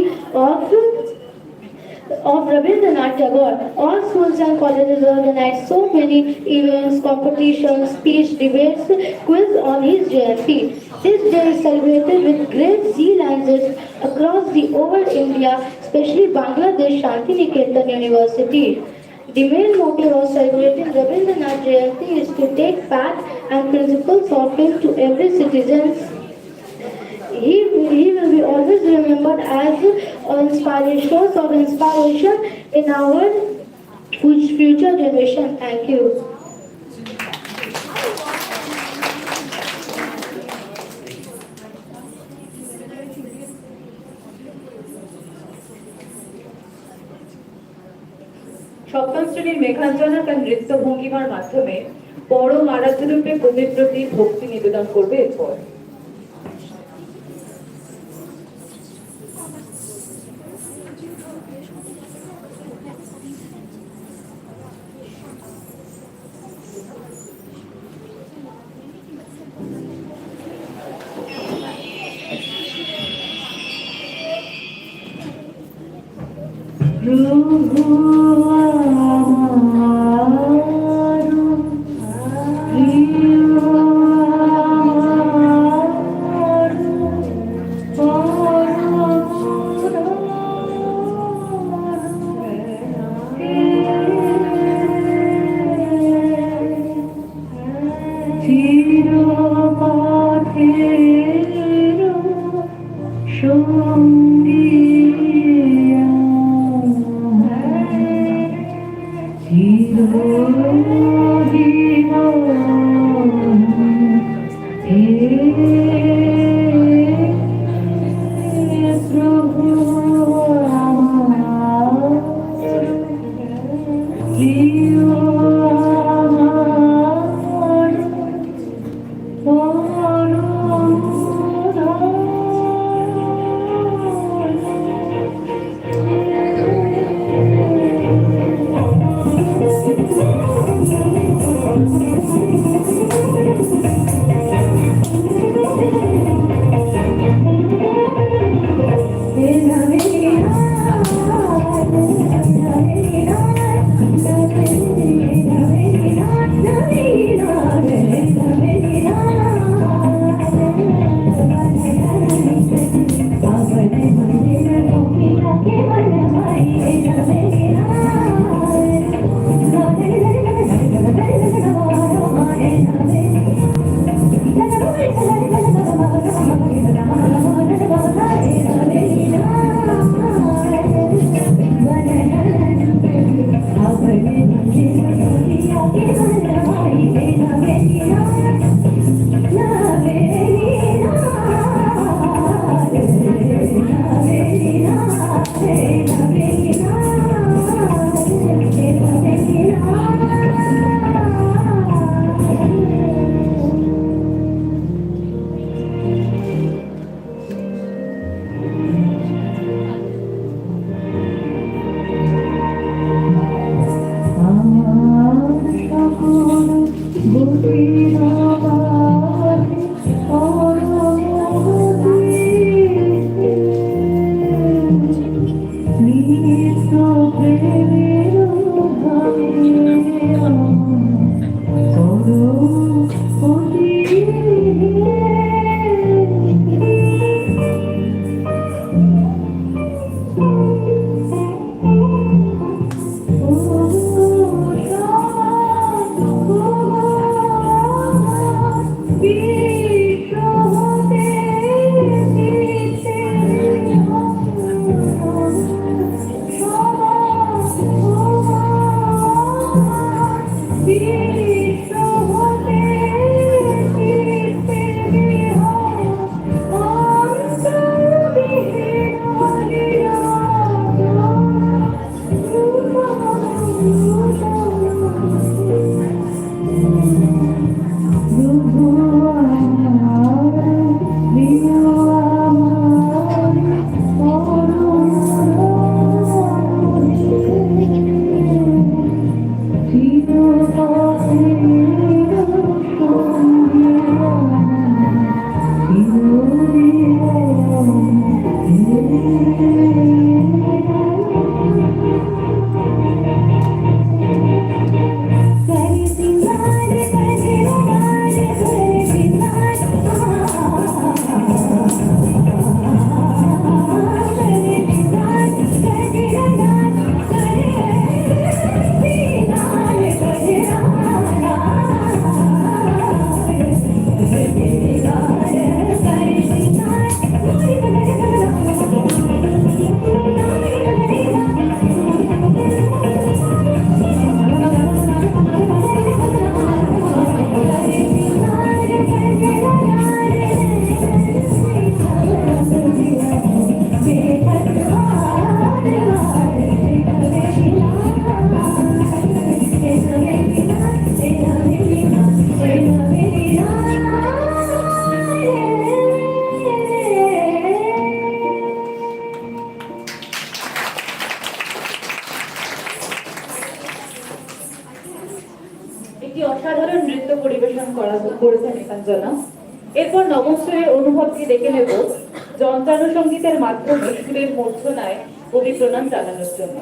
of Rabindranath Tagore. All schools and colleges organize so many events, competitions, speech, debates, quiz on his Jayanti. This day is celebrated with great zeal and zest across the whole India, especially Bangladesh Shanti Niketan University. The main motive of celebrating Rabindranath Jayanti is to take back and principles of him to every citizen. He will be always remembered as an source of inspiration in our future generation. Thank you. সপ্তম শ্রেণীর মেঘাঞ্জনা তার নৃত্য ভঙ্গিমার মাধ্যমে পরম আরাধ্যরূপে কবির প্রতি ভক্তি নিবেদন করবে এরপর। সঙ্গী নিরঞ্জনা। এরপর নবম শ্রেণীর অনুভবকে ডেকে নেব যন্ত্রানুসঙ্গীতের মাধ্যমে সুরের মূর্ছনায় কবি প্রণাম জানানোর জন্য।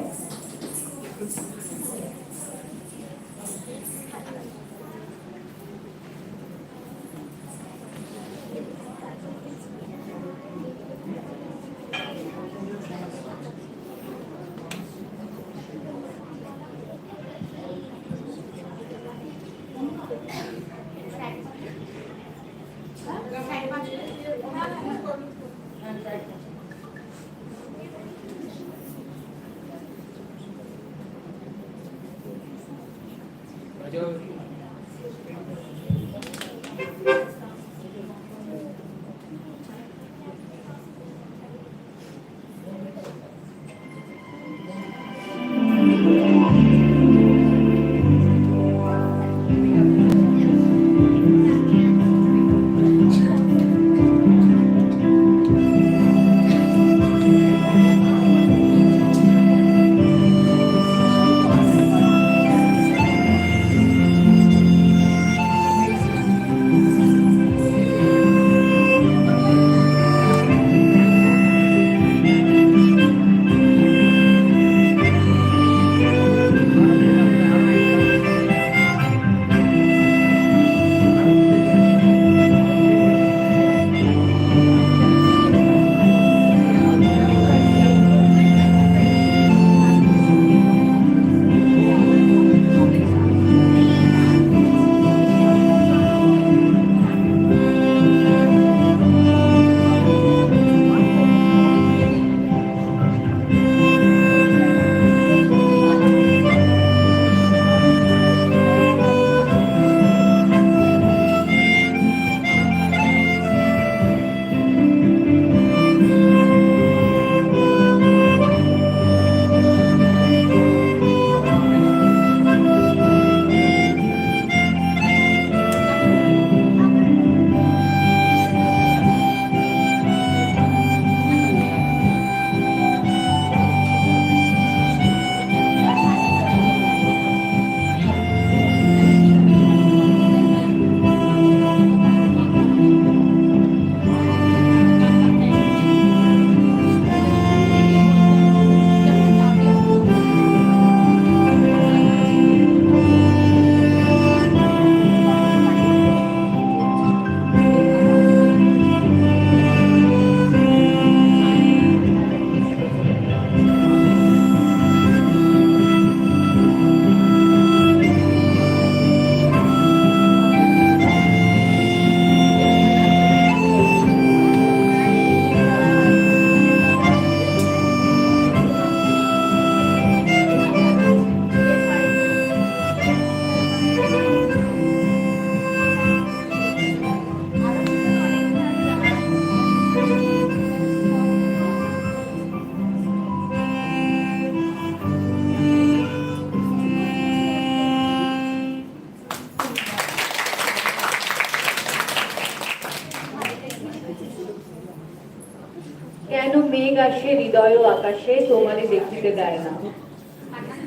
কেন মেঘ আসে হৃদয় আকাশে তোমারে দেখিতে দেয় না।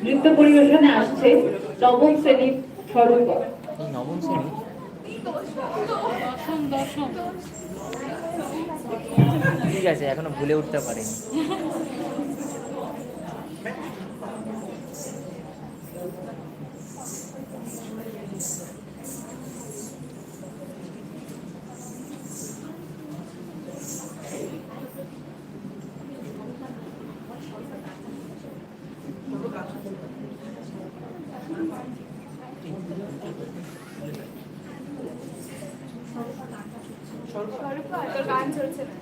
নৃত্য পরিবেশনে আসছে নবম শ্রেণীর স্বরূপক। এই নবম শ্রেণী ঠিক আছে, এখনো ভুলে উঠতে পারিনি। তোর গান চলছে না।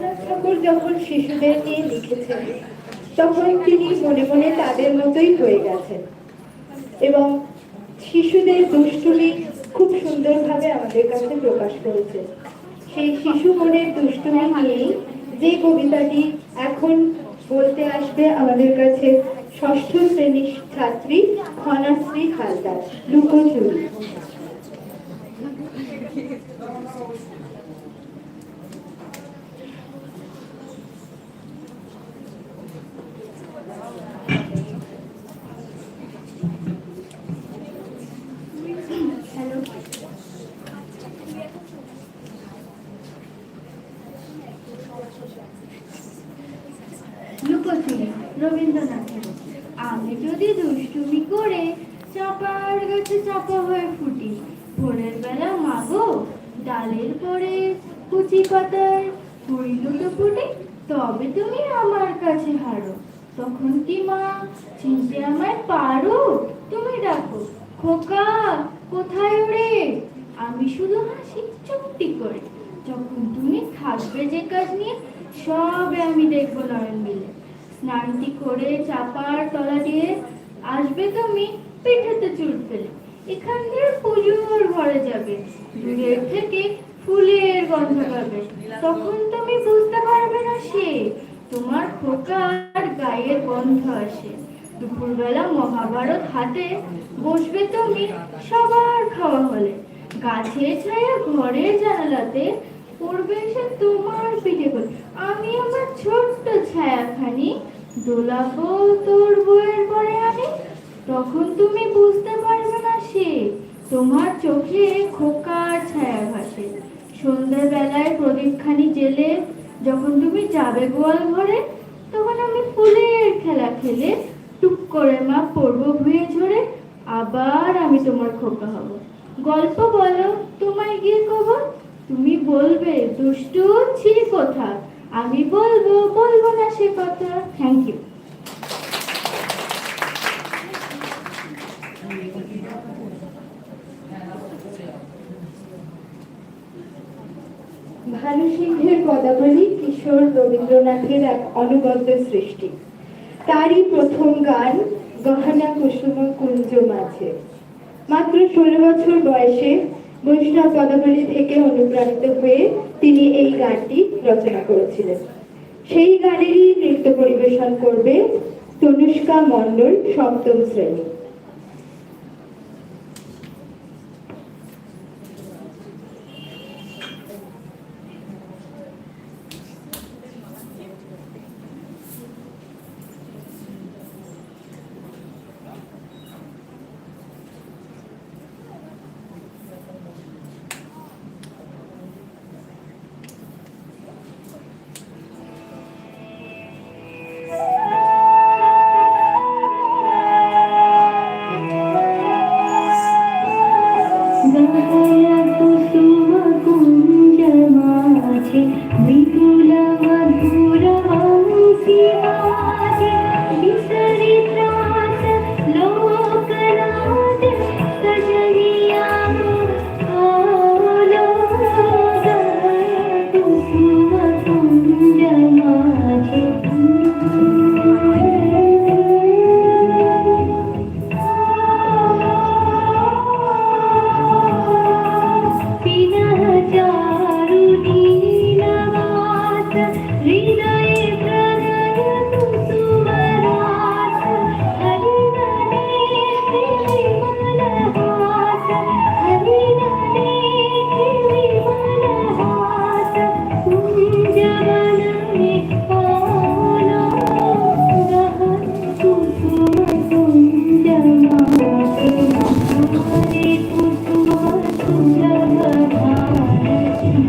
রবীন্দ্রনাথ ঠাকুর যখন শিশুদের নিয়ে লিখেছেন তখন তিনি মনে মনে তাদের মতোই হয়ে গেছেন এবং শিশুদের দুষ্টুমি খুব সুন্দরভাবে আমাদের কাছে প্রকাশ করেছে। সেই শিশু মনের দুষ্টুমি নিয়েই যে কবিতাটি এখন বলতে আসবে আমাদের কাছে ষষ্ঠ শ্রেণীর ছাত্রী খনাশ্রী হালদার, লুকোচুরি। লুকোচুরি রবীন্দ্রনাথের। আমি যদি দুষ্টুমি করে চাপার গাছে চাপা হয়ে ফুটি, ভোরের বেলা মাগো ডালের পরে কুচি পাতার কুড়ি দুটো ফুটে, তবে তুমি আমার কাছে হারো। তখন কি মা চিনতে আমায় পারো? তুমি ডাকো খোকা কোথায় ওরে, আমি শুধু হাসি চুপটি করে। যখন তুমি থাকবে যে কাজ নিয়ে, সবে আমি দেখবো নয়ন মিলে। স্নানটি করে চাপার তলা দিয়ে আসবে তুমি পিঠেতে চুল ফেলে। এখান দিয়ে পুজোর ঘরে যাবে, দূরের থেকে ফুলের গন্ধ পাবে। তখন তুমি বুঝতে পারবে না সে তোমার খোকার গায়ের গন্ধ আসে। দুপুরবেলা মহাভারত হাতে বসবে তুমি সবার খাওয়া হলে। গাছের ছায়া ঘরের জানালাতে পড়বে এসে তোমার পিঠে করে। আমি আমার ছোট্ট ছায়াখানি দোলাবো তোর বইয়ের পরে আমি। তখন তুমি বুঝতে পারবে না সে তোমার চোখে খোকার ছায়া ভাসে। সন্ধ্যাবেলায় প্রদীপখানি জেলে যখন তুমি যাবে গোয়াল ঘরে, তখন আমি ফুলের খেলা খেলে টুক করে মা পড়বো ভুঁয়ে ঝরে। আবার আমি তোমার খোকা হব। গল্প বলো তোমায় গিয়ে কবর, তুমি বলবে দুষ্টু ছিলি কোথা, আমি বলবো না সে কথা। Thank you. ভানু সিংহের পদাবলী কিশোর রবীন্দ্রনাথের এক অনবদ্য সৃষ্টি। তারই প্রথম গান গহনা কুসুম কুঞ্জ মাঝে। মাত্র 16 বছর বয়সে বৈষ্ণব পদাবলী থেকে অনুপ্রাণিত হয়ে তিনি এই গানটি রচনা করেছিলেন। সেই গানেরই নৃত্য পরিবেশন করবে তনুষ্কা মণ্ডল, সপ্তম শ্রেণী।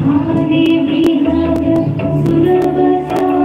Hare Krishna, Surabasa.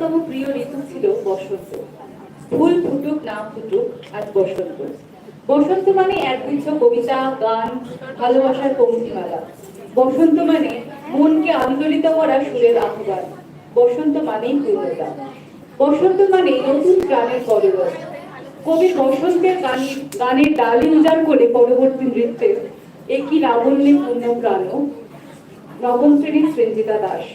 অন্যতম প্রিয় ঋতু ছিল বসন্ত। ফুল ফুটুক না ফুটুক, আজ বসন্ত। বসন্ত মানে একগুচ্ছ কবিতা, গান, ভালোবাসার পংক্তিমালা। বসন্ত মানে মনকে আন্দোলিত করা সুরের আহ্বান। বসন্ত মানেই পূর্ণতা। বসন্ত মানে নতুন প্রাণের কলরব। কবি বসন্তের গানের ডালি উজাড় করে পরবর্তী নৃত্যের একই লাবণ্যে পূর্ণ প্রাণ নবম শ্রেণীর সৃঞ্জিতা দাস।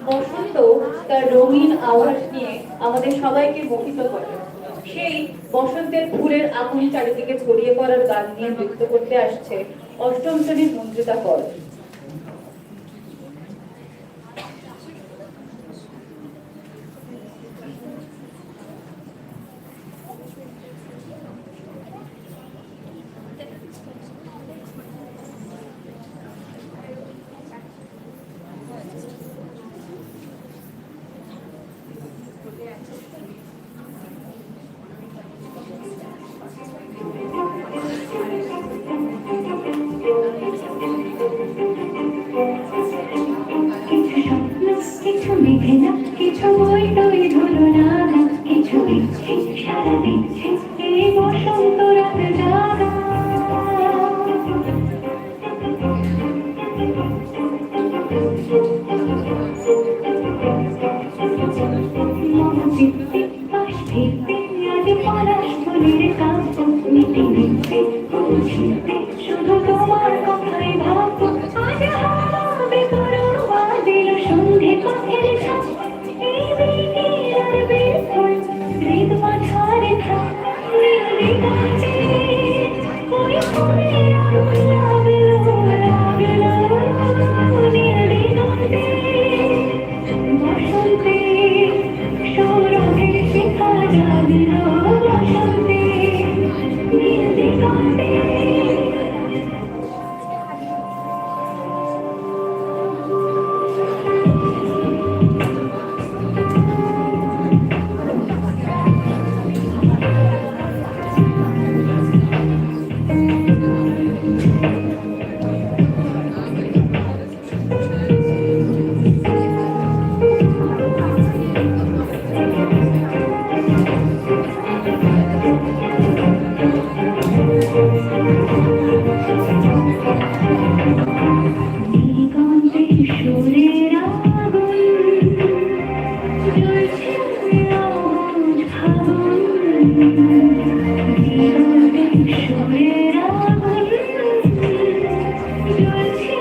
বসন্ত তার রঙিন আভাস নিয়ে আমাদের সবাইকে মোহিত করে। সেই বসন্তের ফুলের আগুন চারিদিকে ছড়িয়ে পড়ার গান নিয়ে নৃত্য করতে আসছে অষ্টম শ্রেণীর মন্ত্রিতা কর। কিছু মেঘে না, কিছু বই টই ধুলো না, কিছু ইচ্ছে সারা দিচ্ছে এই বসন্ত রাত জাগা। মন চিত্তে পাশ ফিরতে আজ পলাশ ফুলের কাব্য নিতে নিতে ফুল ছিঁড়তে হৃদয়ের আগুন জ্বলছে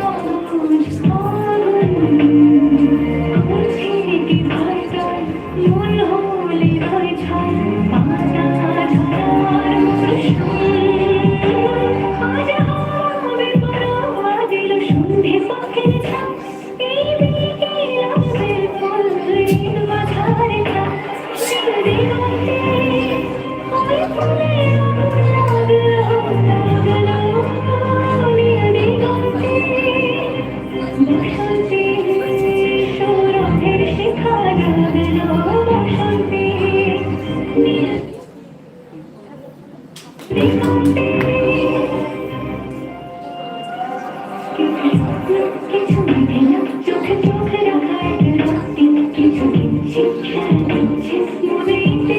অবুঝ আগুন বলছে কি ভাষায় মন হলে হয় ছাই পাতা ঝরার আজ হবে পরোয়া দিল সন্ধে পাখির ছাপ এই বিকেলের ফুল ঋণ মাঝারে ছাপ দিগন্তে ফুলে ফুলে বসন্তে সৌরভের শিখা জাগল বসন্তে দিগন্তে কিছু মেঘে না চোখে চোখে রাখা একটা রক্তি কিছু কিনছি সারা দিচ্ছে মনে ইতে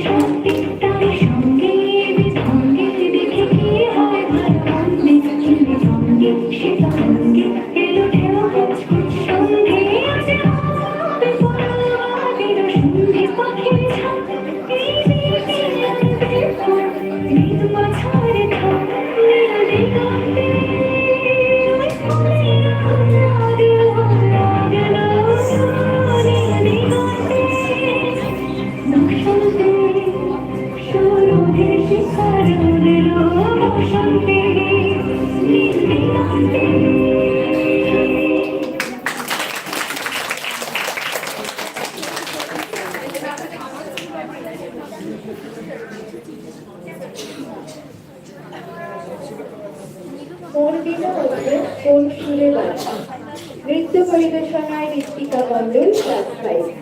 সত্যি তার সঙ্গে বিধঙ্গে দেখে কি হয় ভালো মন্দে চিনে সঙ্গে সেটা সঙ্গে এলো ঢেউ কুচকুচ সন্ধে আজ হবে পরবাদির সন্ধে পাখির ছাপ এই বিকেলের ফুল ঋতু মাঝারে থাক নীল দিগন্তে কোন দিনে হচ্ছে কোন সুরে বাজা নৃত্য পরিবেশনায় ঋত্বিকা মণ্ডল ক্লাস 5।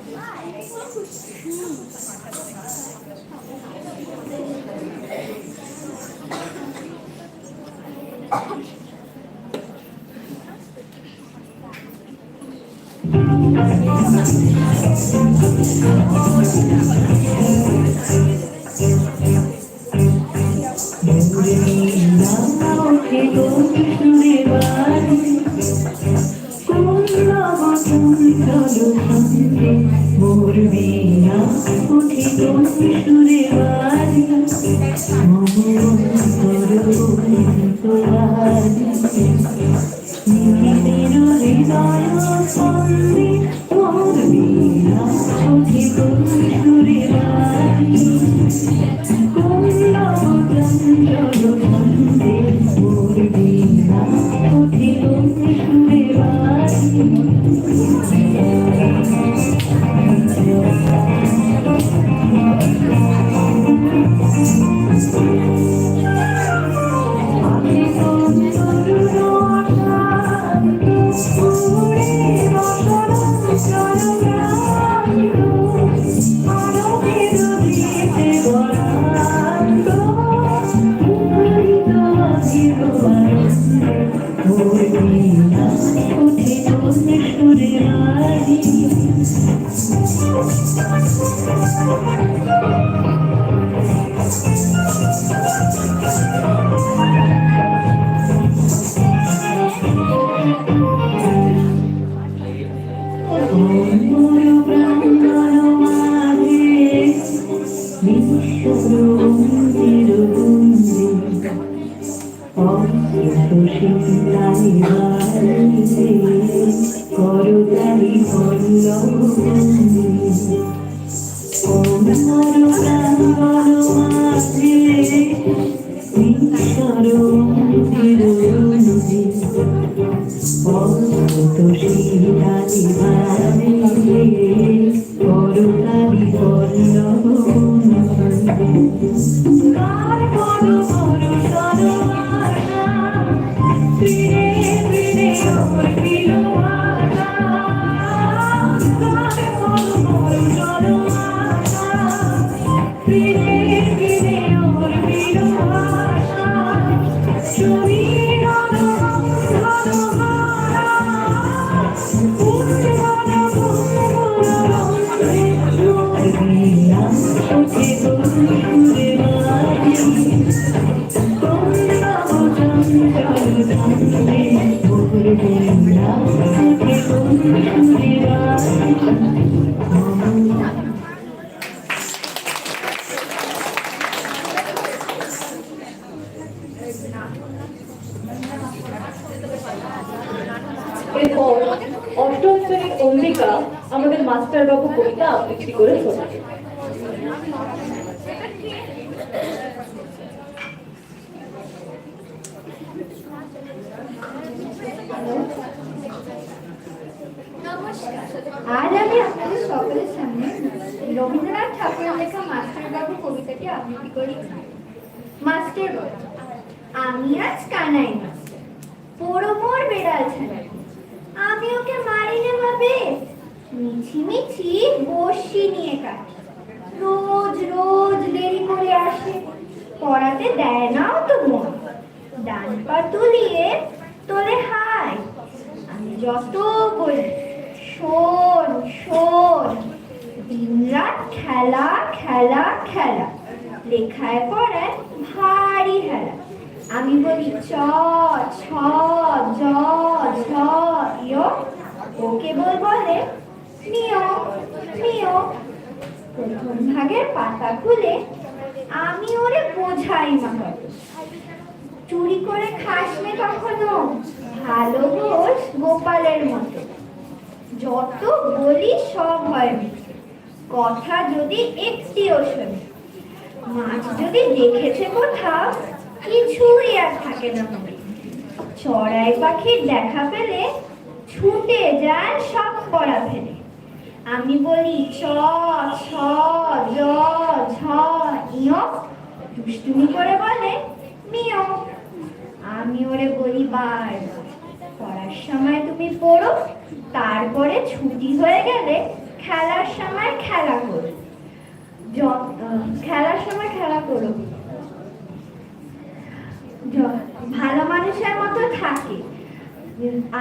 Thank you. শ্রেণীর অম্বিকা আমাদের মাস্টারবাবু কবিতা আবৃত্তি করে শোনাবে। আজ আমি আপনাদের সকলের সামনে রবীন্দ্রনাথ ঠাকুরের লেখা মাস্টারবাবু কবিতাটি আবৃত্তি করি। মাস্টার বলে, আমি আজ কানাই মাস্টার, পোড়ো মোর বেড়াল ছাড়া, আমি ওকে মারিনে ভাবে মিছি মিছি বসি নিয়ে কাটি। রোজ রোজ দেরি করে আসে, পড়াতে দেয় নাও তো মন, ডান পা তুলিয়ে তোলে হাই। আমি যত বলি শোন শোন, দিনরাত খেলা খেলা খেলা, লেখায় পড়ায় ভারী হেলা। আমি বলি চ ছ জ ঝ ইয়, ও কেবল বলে মিয় মিয়। প্রথম ভাগের পাতা খুলে আমি ওরে বোঝাই মা, চুরি করে খাস নে কখনো, ভালো বোঝ গোপালের মতো। যত বলি সব হয় মিথ্যে, কথা যদি একটিও শোনে। মাছ যদি দেখেছে কোথাও, কিছুই আর থাকে না মনে। চড়াই পাখির দেখা পেলে ছুটে যায় সব পড়া ফেলে। আমি বলি চ ছ জ ঝ ইয়, দুষ্টুমি করে বলে মিয়। আমি ওরে বলি বার, পড়ার সময় তুমি পড়ো, তারপরে ছুটি হয়ে গেলে খেলার সময় খেলা করো। খেলার সময় খেলা করো, ভালো মানুষের মতো থাকে,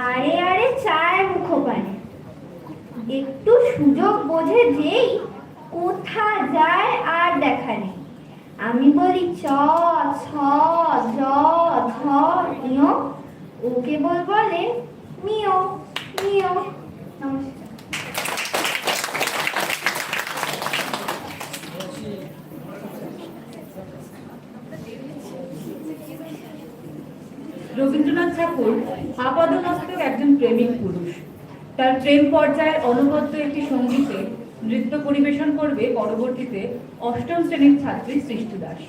আরে আরে চায় মুখ পানে। একটু সুযোগ বোঝে যেই কোথা যায় আর দেখা নেই। আমি বলি চ ছ জ ঝ ইয়, ও কেবল বলে মিয় মিয়। নমস্কার। রবীন্দ্রনাথ ঠাকুর আপাদমস্তক একজন প্রেমিক পুরুষ। তার প্রেম পর্যায়ের অনবদ্য একটি সঙ্গীতে নৃত্য পরিবেশন করবে পরবর্তীতে অষ্টম শ্রেণীর ছাত্রী সৃষ্টি দাস।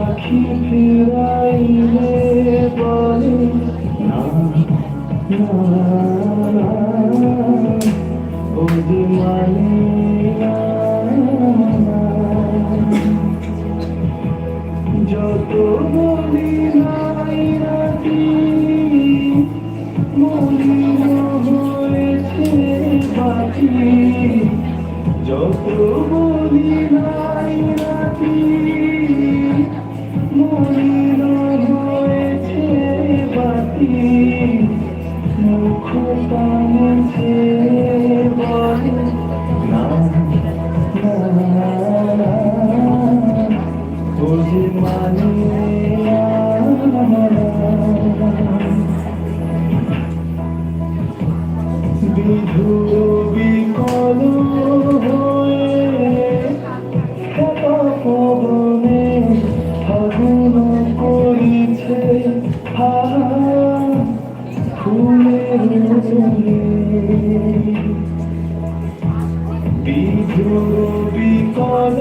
আখি ফিরাইলে বলে না না, ও যে মানে যত বলি নাই রাতি, মলিন হয়েছে বাতি। যত বলি নাই রাতি, মলিন হয়েছে বাতি। মুখ টানেছে বলে না না, ও যে মানে বিধুর বিকল হয়ে পবনে ফাগুন করিছে ফুলের বিধুর বিকল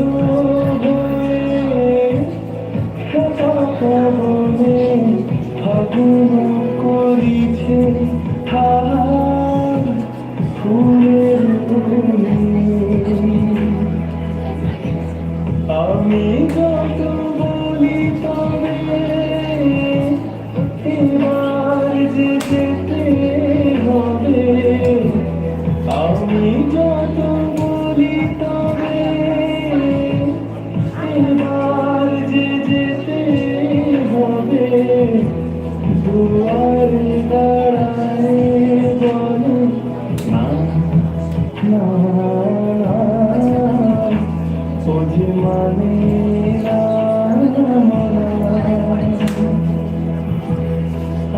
হয়ে পবনে ফাগুন করিছে ফুলের আমি যত বলি তবে এবার যে যেতে মানে না মানা।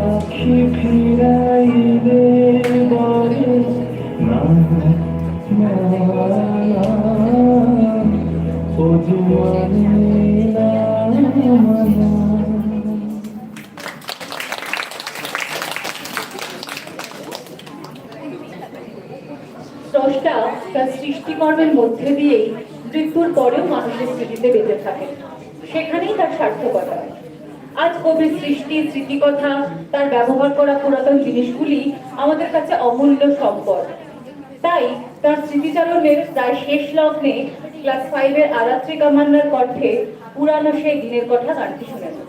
আখি ফিরাইলে বলে না না ও যে মানে না মানা। স্রষ্টা তার সৃষ্টিকর্মের মধ্যে দিয়েই মৃত্যুর পরেও মানুষের স্মৃতিতে বেঁচে থাকে, সেখানেই তার সার্থকতা। আজ কবির সৃষ্টি, স্মৃতিকথা, তার ব্যবহার করা পুরাতন জিনিসগুলি আমাদের কাছে অমূল্য সম্পদ। তাই তার স্মৃতিচারণের প্রায় শেষ লগ্নে ক্লাস 5-এর আরাত্রিকা মান্নার কণ্ঠে পুরানো সেই দিনের কথা গানটি শুনে নেব।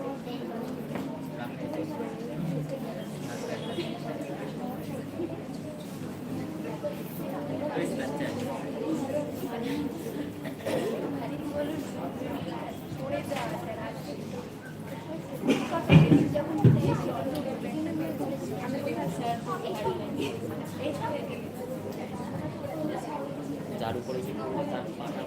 যার উপরে ছিল তার পাটা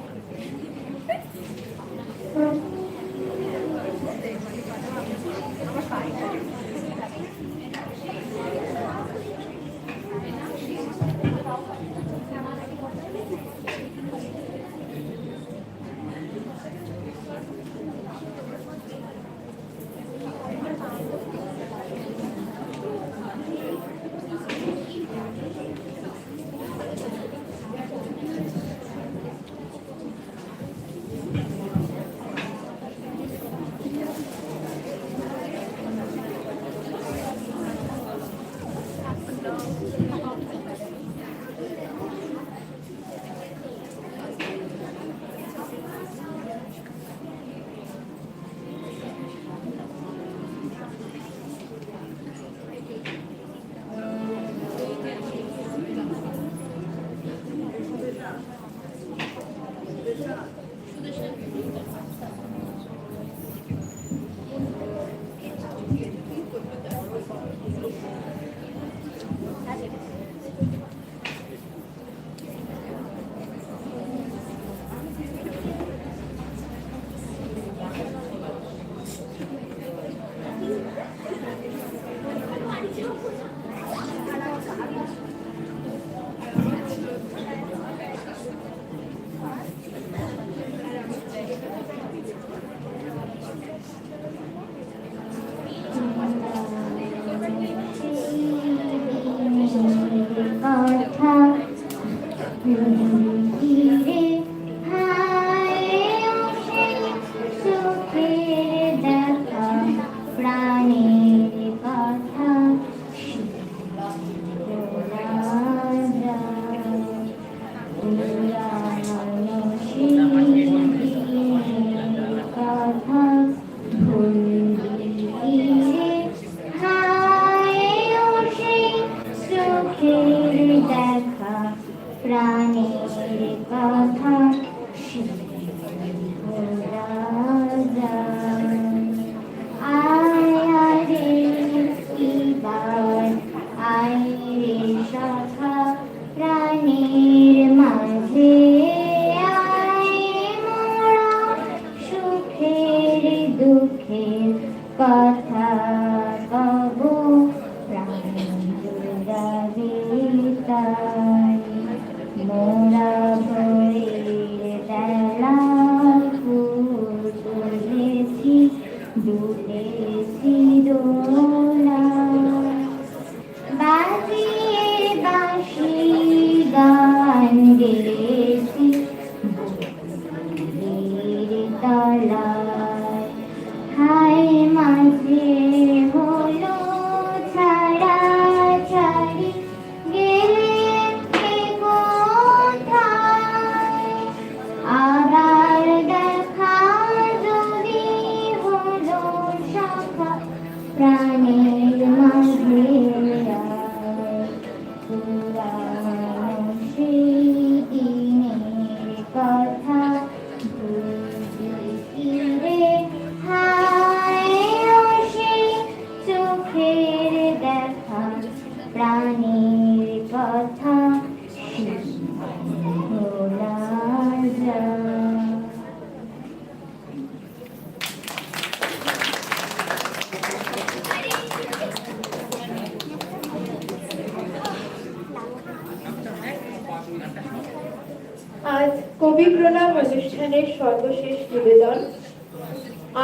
কবি প্রণাম অনুষ্ঠানের সর্বশেষ নিবেদন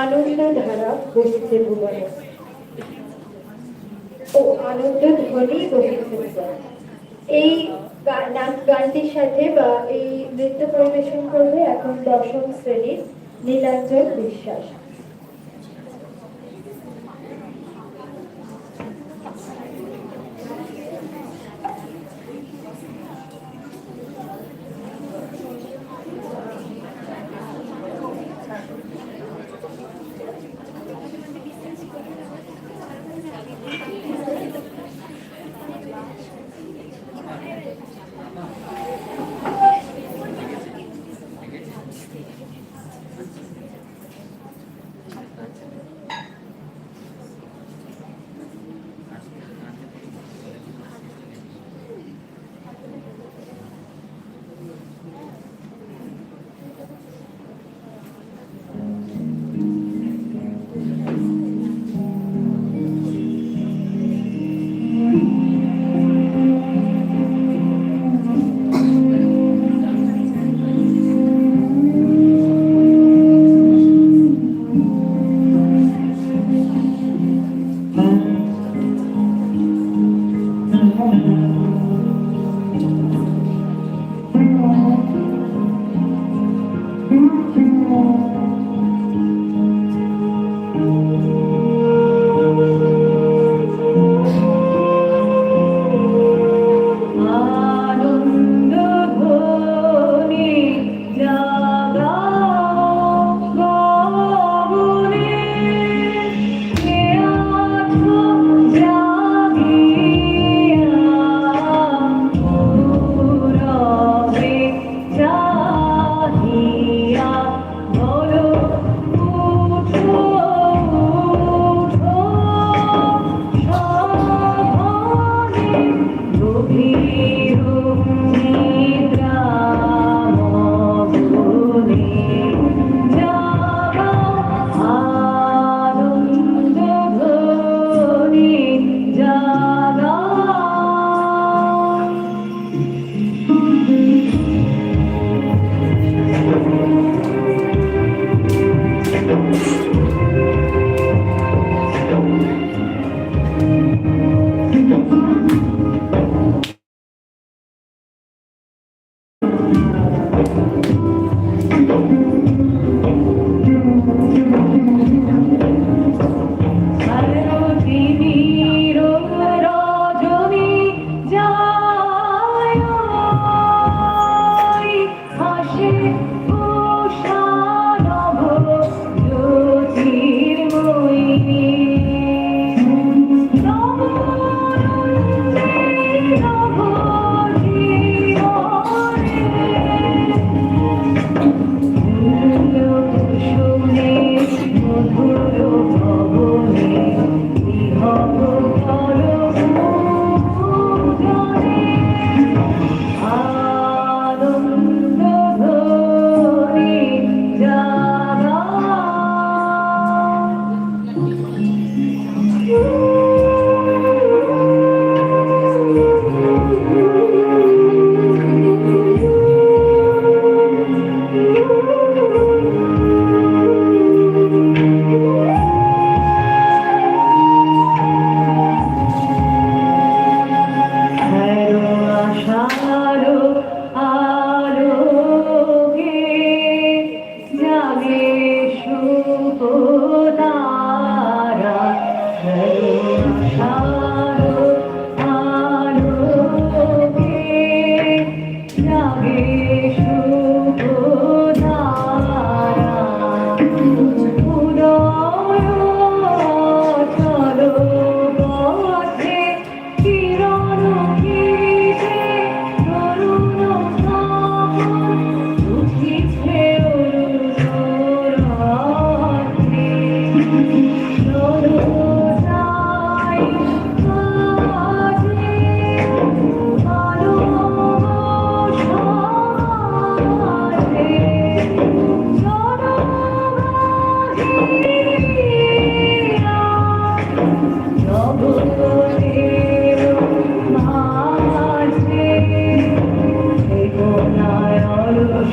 আনন্দ ধারা বসিতে ভুবনে ও আনন্দ ধ্বনি বসিতে ভুবনে। এই গানটির সাথে বা এই নৃত্য পরিবেশন করবে এখন দশম শ্রেণীর নীলাঞ্জন বিশ্বাস।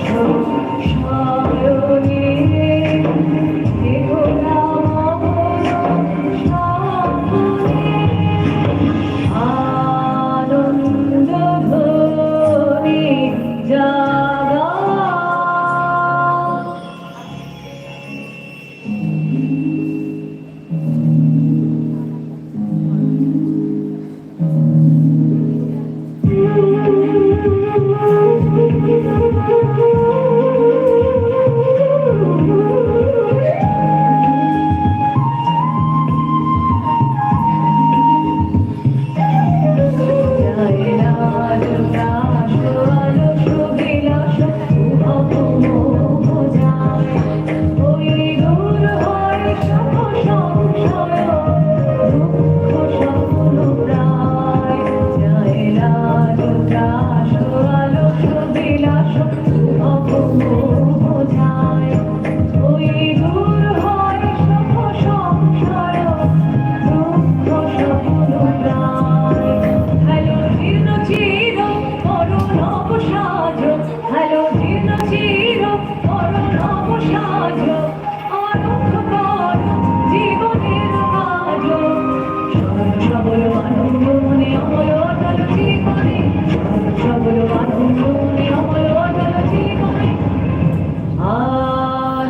Show. সায়নে দেখো না সাগরে আনন্দ ধ্বনি জাগা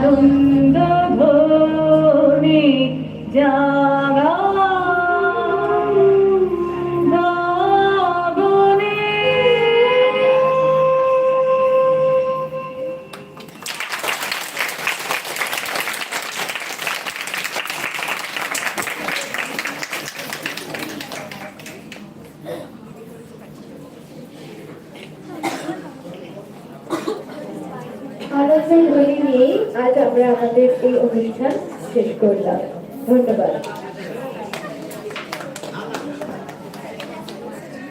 আনন্দ ধ্বনি জাগা গগনে। আনন্দের ধ্বনি নিয়ে আজ আমরা আমাদের এই অনুষ্ঠান শেষ করলাম। ধন্যবাদ।